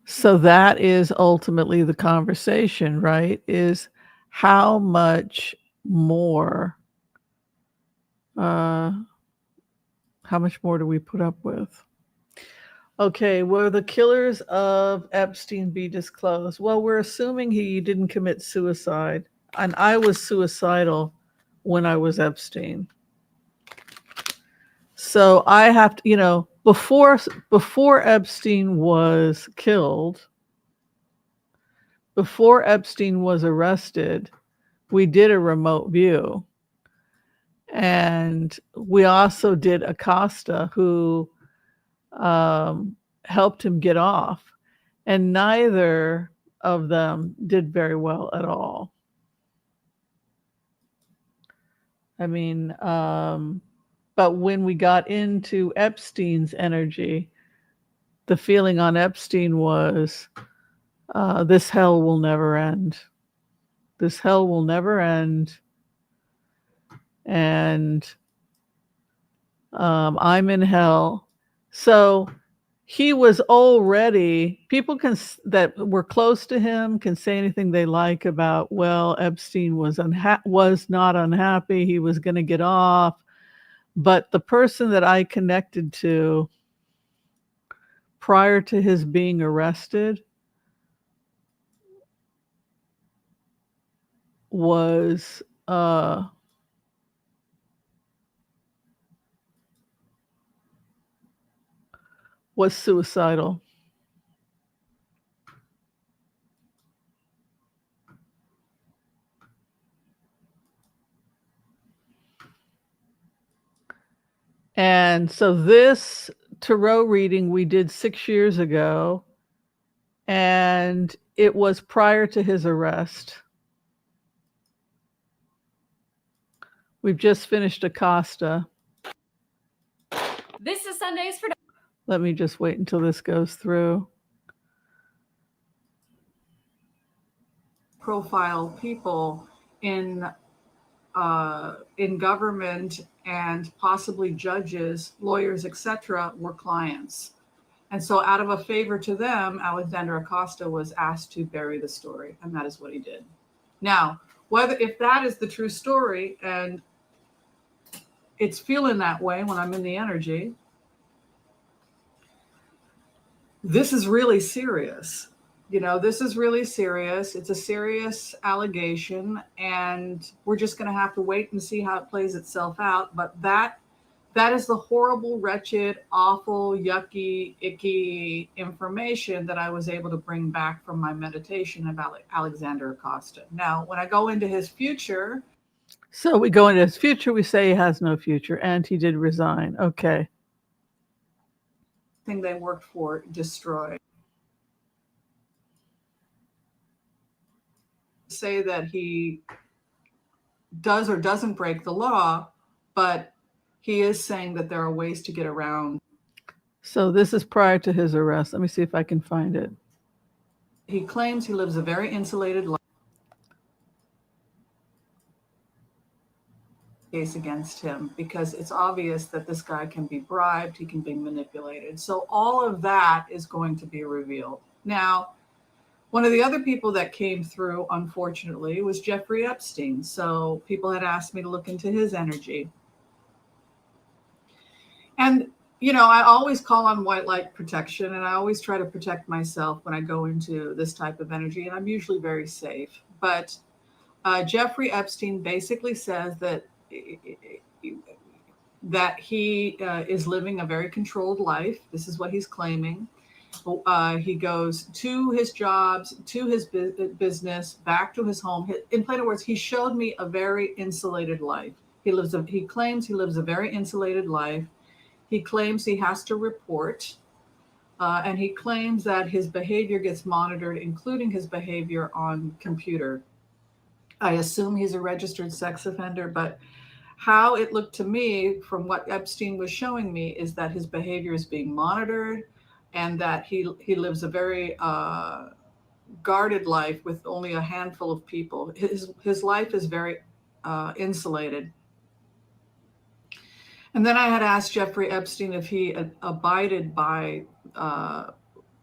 So that is ultimately the conversation, right? Is how much more, uh, how much more do we put up with? Okay, will the killers of Epstein be disclosed? Well, we're assuming he didn't commit suicide, and I was suicidal when I was Epstein. So I have to, before Epstein was killed, before Epstein was arrested, we did a remote view. And we also did Acosta, who helped him get off. And neither of them did very well at all. I mean, but when we got into Epstein's energy, the feeling on Epstein was this hell will never end. This hell will never end. And I'm in hell. So he was already, people that were close to him can say anything they like about, well, Epstein was not unhappy. He was going to get off. But the person that I connected to prior to his being arrested was was suicidal. And so this tarot reading we did 6 years ago, and it was prior to his arrest. We've just finished Acosta. This is Sundays for... Let me just wait until this goes through. Profile people in government and possibly judges, lawyers, etc., were clients. And so out of a favor to them, Alexander Acosta was asked to bury the story, and that is what he did. Now, if that is the true story, and it's feeling that way when I'm in the energy, this is really serious. This is really serious. It's a serious allegation, and we're just going to have to wait and see how it plays itself out. But that is the horrible, wretched, awful, yucky, icky information that I was able to bring back from my meditation about Alexander Acosta. Now, when I go into his future, we say he has no future, and he did resign. Okay. Thing they worked for destroyed. Say that he does or doesn't break the law, but he is saying that there are ways to get around. So this is prior to his arrest. Let me see if I can find it. He claims he lives a very insulated life. Case against him because it's obvious that this guy can be bribed, he can be manipulated. So all of that is going to be revealed. Now, one of the other people that came through, unfortunately, was Jeffrey Epstein. So people had asked me to look into his energy. And, I always call on white light protection, and I always try to protect myself when I go into this type of energy, and I'm usually very safe. But Jeffrey Epstein basically says that he is living a very controlled life. This is what he's claiming. He goes to his jobs, to his business, back to his home. In plain words, he showed me a very insulated life. He claims he lives a very insulated life. He claims he has to report, and he claims that his behavior gets monitored, including his behavior on computer. I assume he's a registered sex offender, but how it looked to me from what Epstein was showing me is that his behavior is being monitored, and that he lives a very guarded life with only a handful of people. His life is very insulated. And then I had asked Jeffrey Epstein if he abided by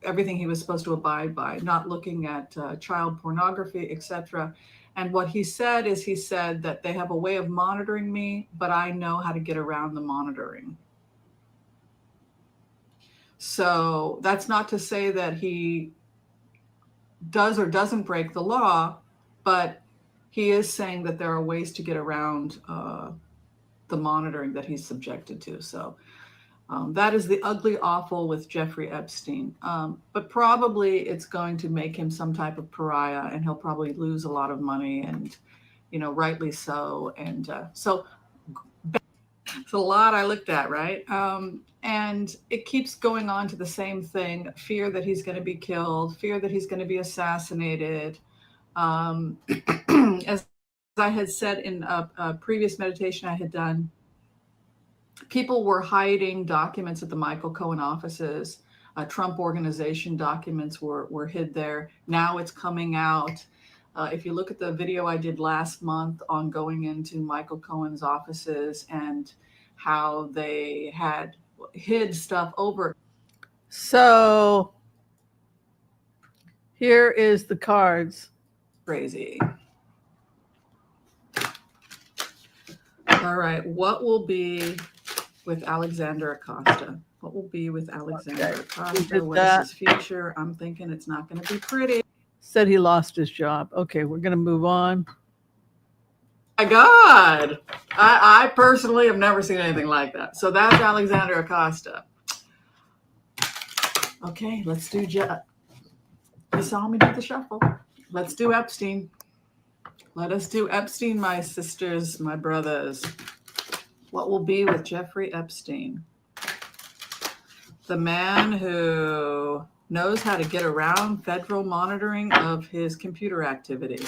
everything he was supposed to abide by, not looking at child pornography, etc. And what he said is, he said that they have a way of monitoring me, but I know how to get around the monitoring. So that's not to say that he does or doesn't break the law, but he is saying that there are ways to get around the monitoring that he's subjected to. So that is the ugly awful with Jeffrey Epstein. But probably it's going to make him some type of pariah, and he'll probably lose a lot of money, and, rightly so. And so it's a lot I looked at, right? And it keeps going on to the same thing: fear that he's going to be killed, fear that he's going to be assassinated. As I had said in a previous meditation I had done, people were hiding documents at the Michael Cohen offices. Trump organization documents were hid there. Now it's coming out. If you look at the video I did last month on going into Michael Cohen's offices and how they had hid stuff over. So here is the cards. Crazy. All right, what will be with Alexander Acosta? What will be with Alexander Acosta? What is his future? I'm thinking it's not going to be pretty. Said he lost his job. Okay, we're going to move on. My God, I personally have never seen anything like that. So that's Alexander Acosta. Okay, let's do you saw me do the shuffle. Let's do Epstein. Let us do Epstein, my sisters, my brothers. What will be with Jeffrey Epstein? The man who knows how to get around federal monitoring of his computer activity.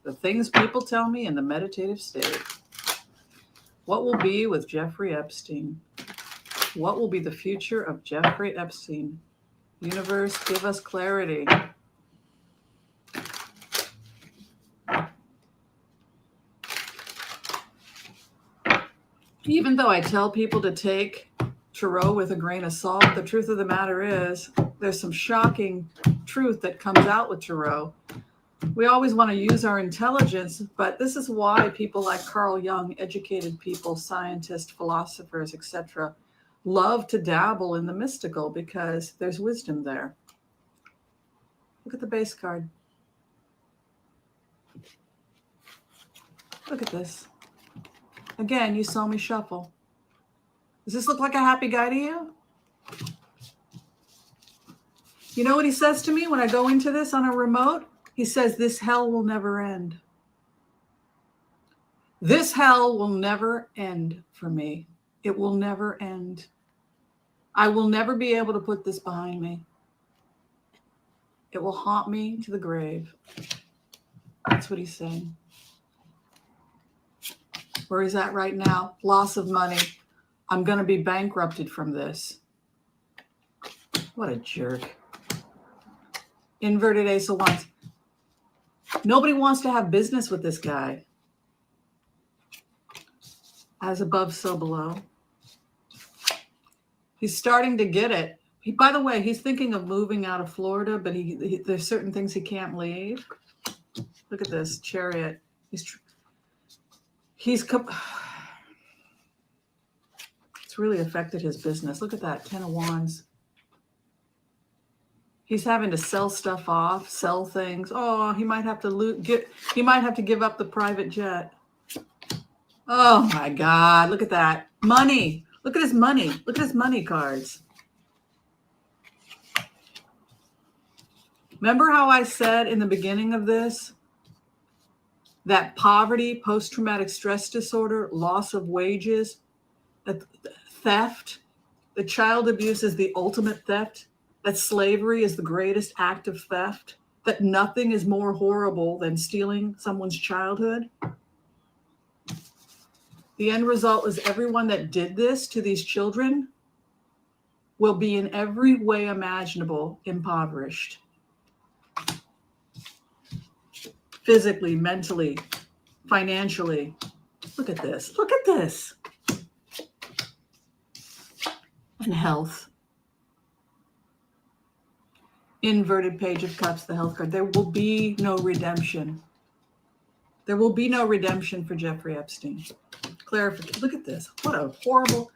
The things people tell me in the meditative state. What will be with Jeffrey Epstein? What will be the future of Jeffrey Epstein? Universe, give us clarity. Even though I tell people to take Tarot with a grain of salt, the truth of the matter is there's some shocking truth that comes out with Tarot. We always want to use our intelligence, but this is why people like Carl Jung, educated people, scientists, philosophers, etc., love to dabble in the mystical, because there's wisdom there. Look at the base card. Look at this. Again, you saw me shuffle. Does this look like a happy guy to you? You know what he says to me when I go into this on a remote? He says, this hell will never end. This hell will never end for me. It will never end. I will never be able to put this behind me. It will haunt me to the grave. That's what he's saying. Where he's at right now, loss of money. I'm going to be bankrupted from this. What a jerk. Inverted Ace of Wands. Nobody wants to have business with this guy. As above, so below. He's starting to get it. By the way, he's thinking of moving out of Florida, but there's certain things he can't leave. Look at this, Chariot. It's really affected his business. Look at that, 10 of Wands. He's having to sell stuff off, sell things. Oh, he might have to he might have to give up the private jet. Oh my God, look at that. Money. Look at his money. Look at his money cards. Remember how I said in the beginning of this that poverty, post-traumatic stress disorder, loss of wages, theft, that child abuse is the ultimate theft, that slavery is the greatest act of theft, that nothing is more horrible than stealing someone's childhood? The end result is everyone that did this to these children will be in every way imaginable impoverished. Physically, mentally, financially. Look at this. Look at this. And health. Inverted Page of Cups, the health card. There will be no redemption. There will be no redemption for Jeffrey Epstein. Clarification. Look at this. What a horrible.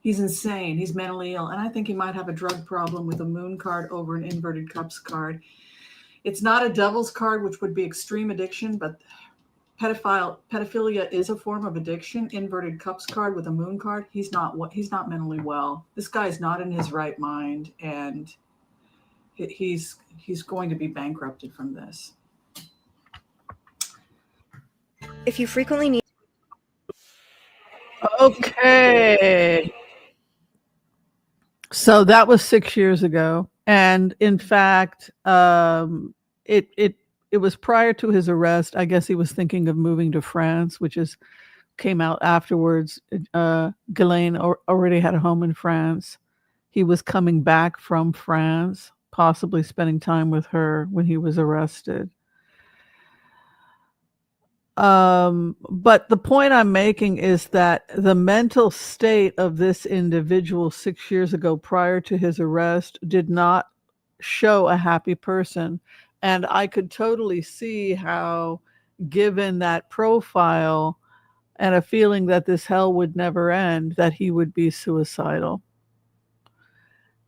He's insane. He's mentally ill. And I think he might have a drug problem with a moon card over an inverted cups card. It's not a devil's card, which would be extreme addiction, but pedophilia is a form of addiction. Inverted cups card with a moon card. He's not mentally well. This guy's not in his right mind, and he's going to be bankrupted from this. If you frequently need. Okay. So that was 6 years ago. And in fact, it was prior to his arrest. I guess he was thinking of moving to France, which came out afterwards. Ghislaine already had a home in France. He was coming back from France, possibly spending time with her when he was arrested. But the point I'm making is that the mental state of this individual 6 years ago, prior to his arrest, did not show a happy person. And I could totally see how, given that profile and a feeling that this hell would never end, that he would be suicidal.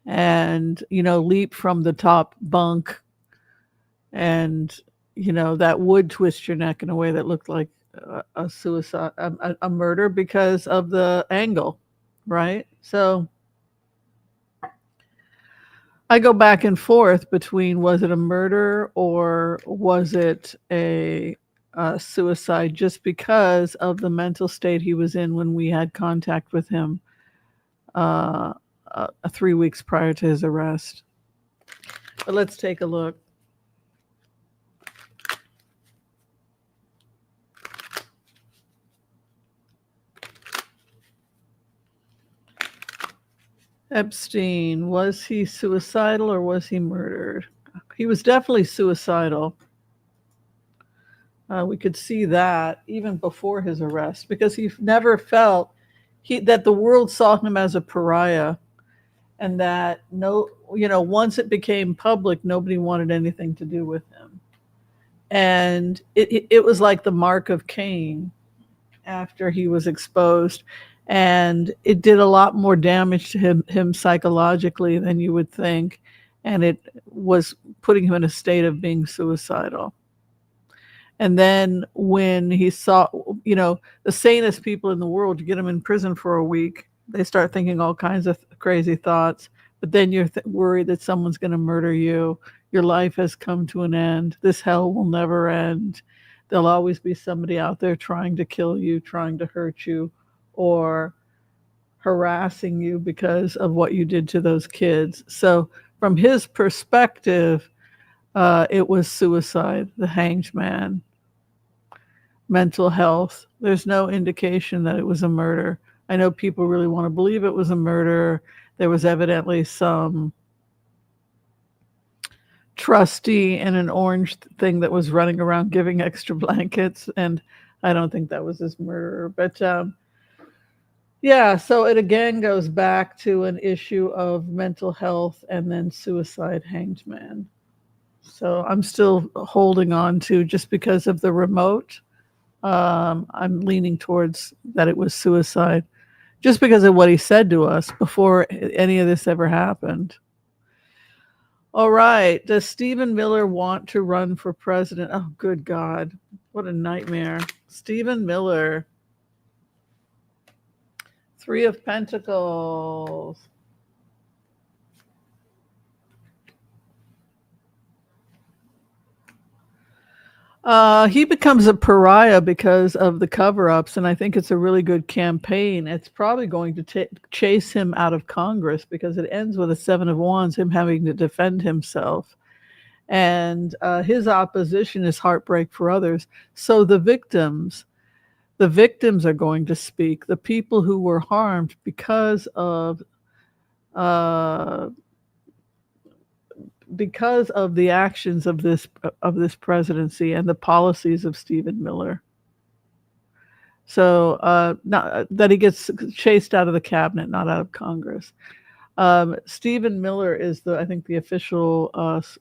And, leap from the top bunk, and that would twist your neck in a way that looked like a suicide, a murder, because of the angle, right? So I go back and forth between, was it a murder or was it a suicide, just because of the mental state he was in when we had contact with him 3 weeks prior to his arrest. But let's take a look. Epstein, was he suicidal or was he murdered? He was definitely suicidal. We could see that even before his arrest, because he never felt that the world saw him as a pariah, and that once it became public, nobody wanted anything to do with him. And it was like the mark of Cain after he was exposed. And it did a lot more damage to him psychologically than you would think. And it was putting him in a state of being suicidal. And then when he saw, the sanest people in the world, you get them in prison for a week, they start thinking all kinds of crazy thoughts. But then you're worried that someone's going to murder you. Your life has come to an end. This hell will never end. There'll always be somebody out there trying to kill you, trying to hurt you, or harassing you because of what you did to those kids. So from his perspective, it was suicide, the hanged man. Mental health. There's no indication that it was a murder. I know people really want to believe it was a murder. There was evidently some trustee in an orange thing that was running around giving extra blankets, and I don't think that was his murderer. But yeah, so it again goes back to an issue of mental health and then suicide, hanged man. So I'm still holding on to, just because of the remote, I'm leaning towards that it was suicide, just because of what he said to us before any of this ever happened. All right. Does Stephen Miller want to run for president? Oh, good God. What a nightmare. Stephen Miller. 3 of Pentacles. He becomes a pariah because of the cover-ups, and I think it's a really good campaign. It's probably going to chase him out of Congress, because it ends with a 7 of Wands, him having to defend himself. And his opposition is heartbreak for others. So the victims are going to speak. The people who were harmed because of the actions of this presidency and the policies of Stephen Miller. So not that he gets chased out of the cabinet, not out of Congress. Stephen Miller is I think the official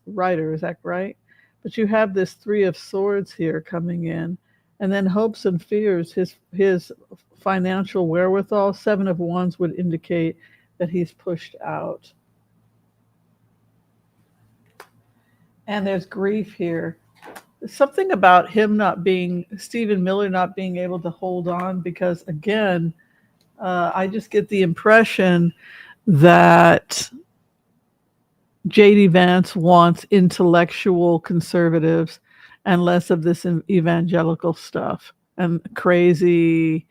writer. Is that right? But you have this 3 of Swords here coming in, and then hopes and fears. His financial wherewithal. 7 of Wands would indicate that he's pushed out. And there's grief here. There's something about Stephen Miller not being able to hold on, because again, I just get the impression that J.D. Vance wants intellectual conservatives and less of this evangelical stuff and the crazy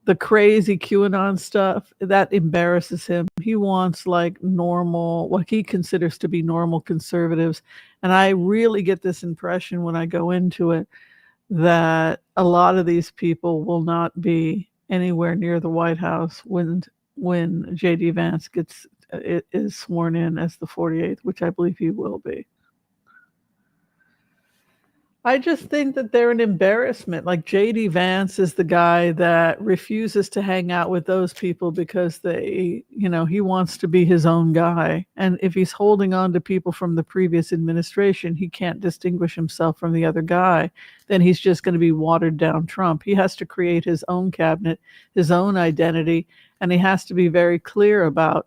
QAnon stuff. That embarrasses him. He wants like normal, what he considers to be normal conservatives. And I really get this impression when I go into it that a lot of these people will not be anywhere near the White House when J.D. Vance is sworn in as the 48th, which I believe he will be. I just think that they're an embarrassment. Like J.D. Vance is the guy that refuses to hang out with those people because he wants to be his own guy. And if he's holding on to people from the previous administration, he can't distinguish himself from the other guy. Then he's just going to be watered down Trump. He has to create his own cabinet, his own identity, and he has to be very clear about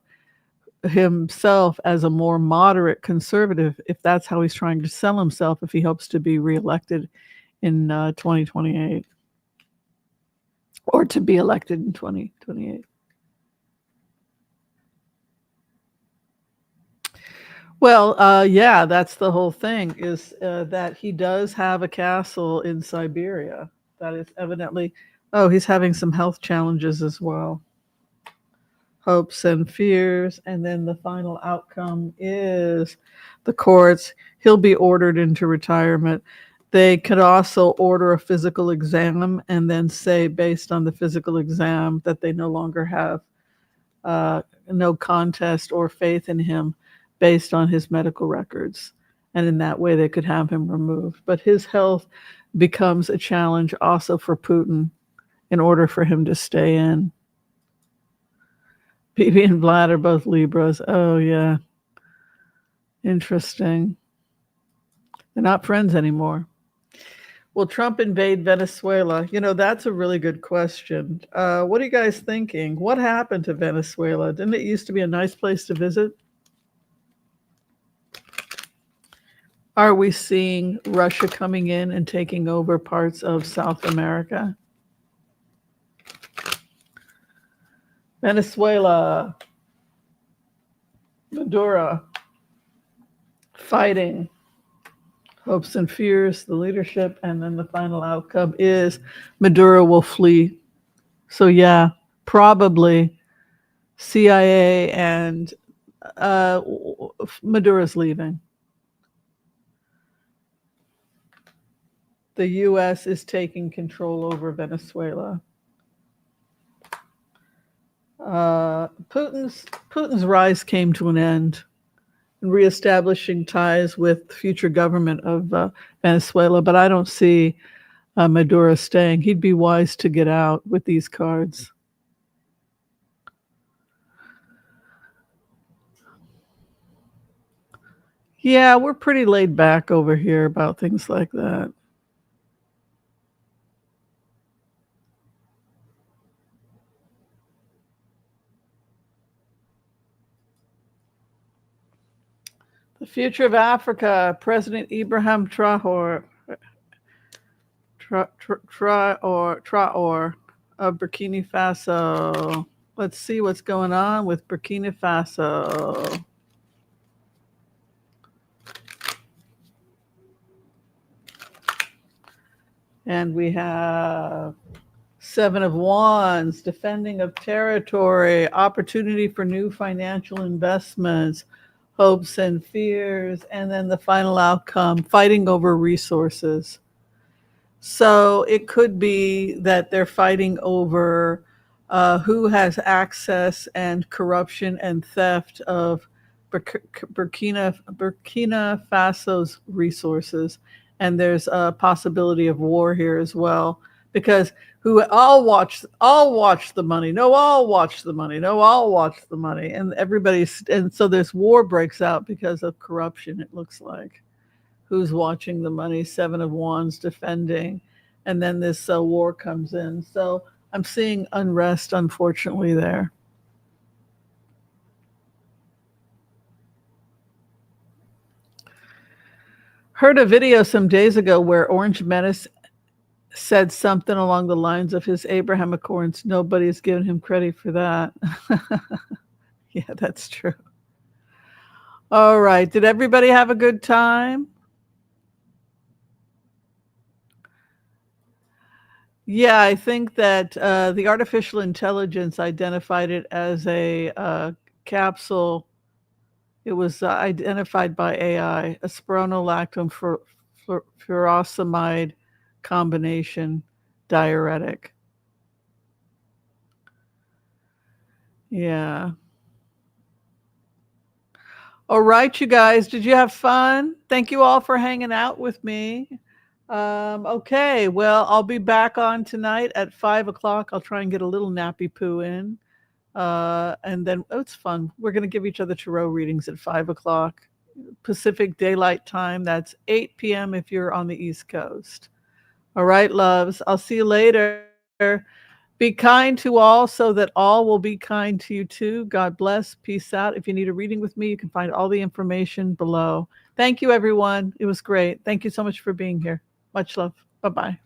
himself as a more moderate conservative, if that's how he's trying to sell himself, if he hopes to be reelected in 2028 or to be elected in 2028. Well, yeah, that's the whole thing is that he does have a castle in Siberia. That is evidently, oh, he's having some health challenges as well. Hopes and fears. And then the final outcome is the courts. He'll be ordered into retirement. They could also order a physical exam and then say, based on the physical exam, that they no longer have no contest or faith in him based on his medical records. And in that way, they could have him removed. But his health becomes a challenge also for Putin in order for him to stay in. Bibi and Vlad are both Libras. Oh, yeah. Interesting. They're not friends anymore. Will Trump invade Venezuela? You know, that's a really good question. What are you guys thinking? What happened to Venezuela? Didn't it used to be a nice place to visit? Are we seeing Russia coming in and taking over parts of South America? Venezuela, Maduro, fighting, hopes and fears, the leadership, and then the final outcome is Maduro will flee. So yeah, probably CIA and Maduro's leaving. The U.S. is taking control over Venezuela. Putin's rise came to an end, and reestablishing ties with the future government of Venezuela. But I don't see Maduro staying. He'd be wise to get out with these cards. Yeah, we're pretty laid back over here about things like that. The future of Africa, President Ibrahim Traore of Burkina Faso. Let's see what's going on with Burkina Faso. And we have Seven of Wands, defending of territory, opportunity for new financial investments, hopes and fears, and then the final outcome, fighting over resources. So it could be that they're fighting over who has access and corruption and theft of Burkina Faso's resources. And there's a possibility of war here as well, because who all watch the money. No, all watch the money. No, all watch the money. And and so this war breaks out because of corruption, it looks like. Who's watching the money? Seven of Wands defending. And then this war comes in. So I'm seeing unrest, unfortunately, there. Heard a video some days ago where Orange Menace said something along the lines of his Abraham Accords. Nobody's given him credit for that. Yeah, that's true. All right. Did everybody have a good time? Yeah, I think that the artificial intelligence identified it as a capsule. It was identified by AI, a spironolactone furosemide combination diuretic. Yeah. All right, you guys, did you have fun? Thank you all for hanging out with me. Okay, well, I'll be back on tonight at 5 o'clock. I'll try and get a little nappy poo in. And then, oh, it's fun. We're going to give each other tarot readings at 5 o'clock Pacific Daylight Time. That's 8 p.m. if you're on the East Coast. All right, loves. I'll see you later. Be kind to all so that all will be kind to you too. God bless. Peace out. If you need a reading with me, you can find all the information below. Thank you, everyone. It was great. Thank you so much for being here. Much love. Bye-bye.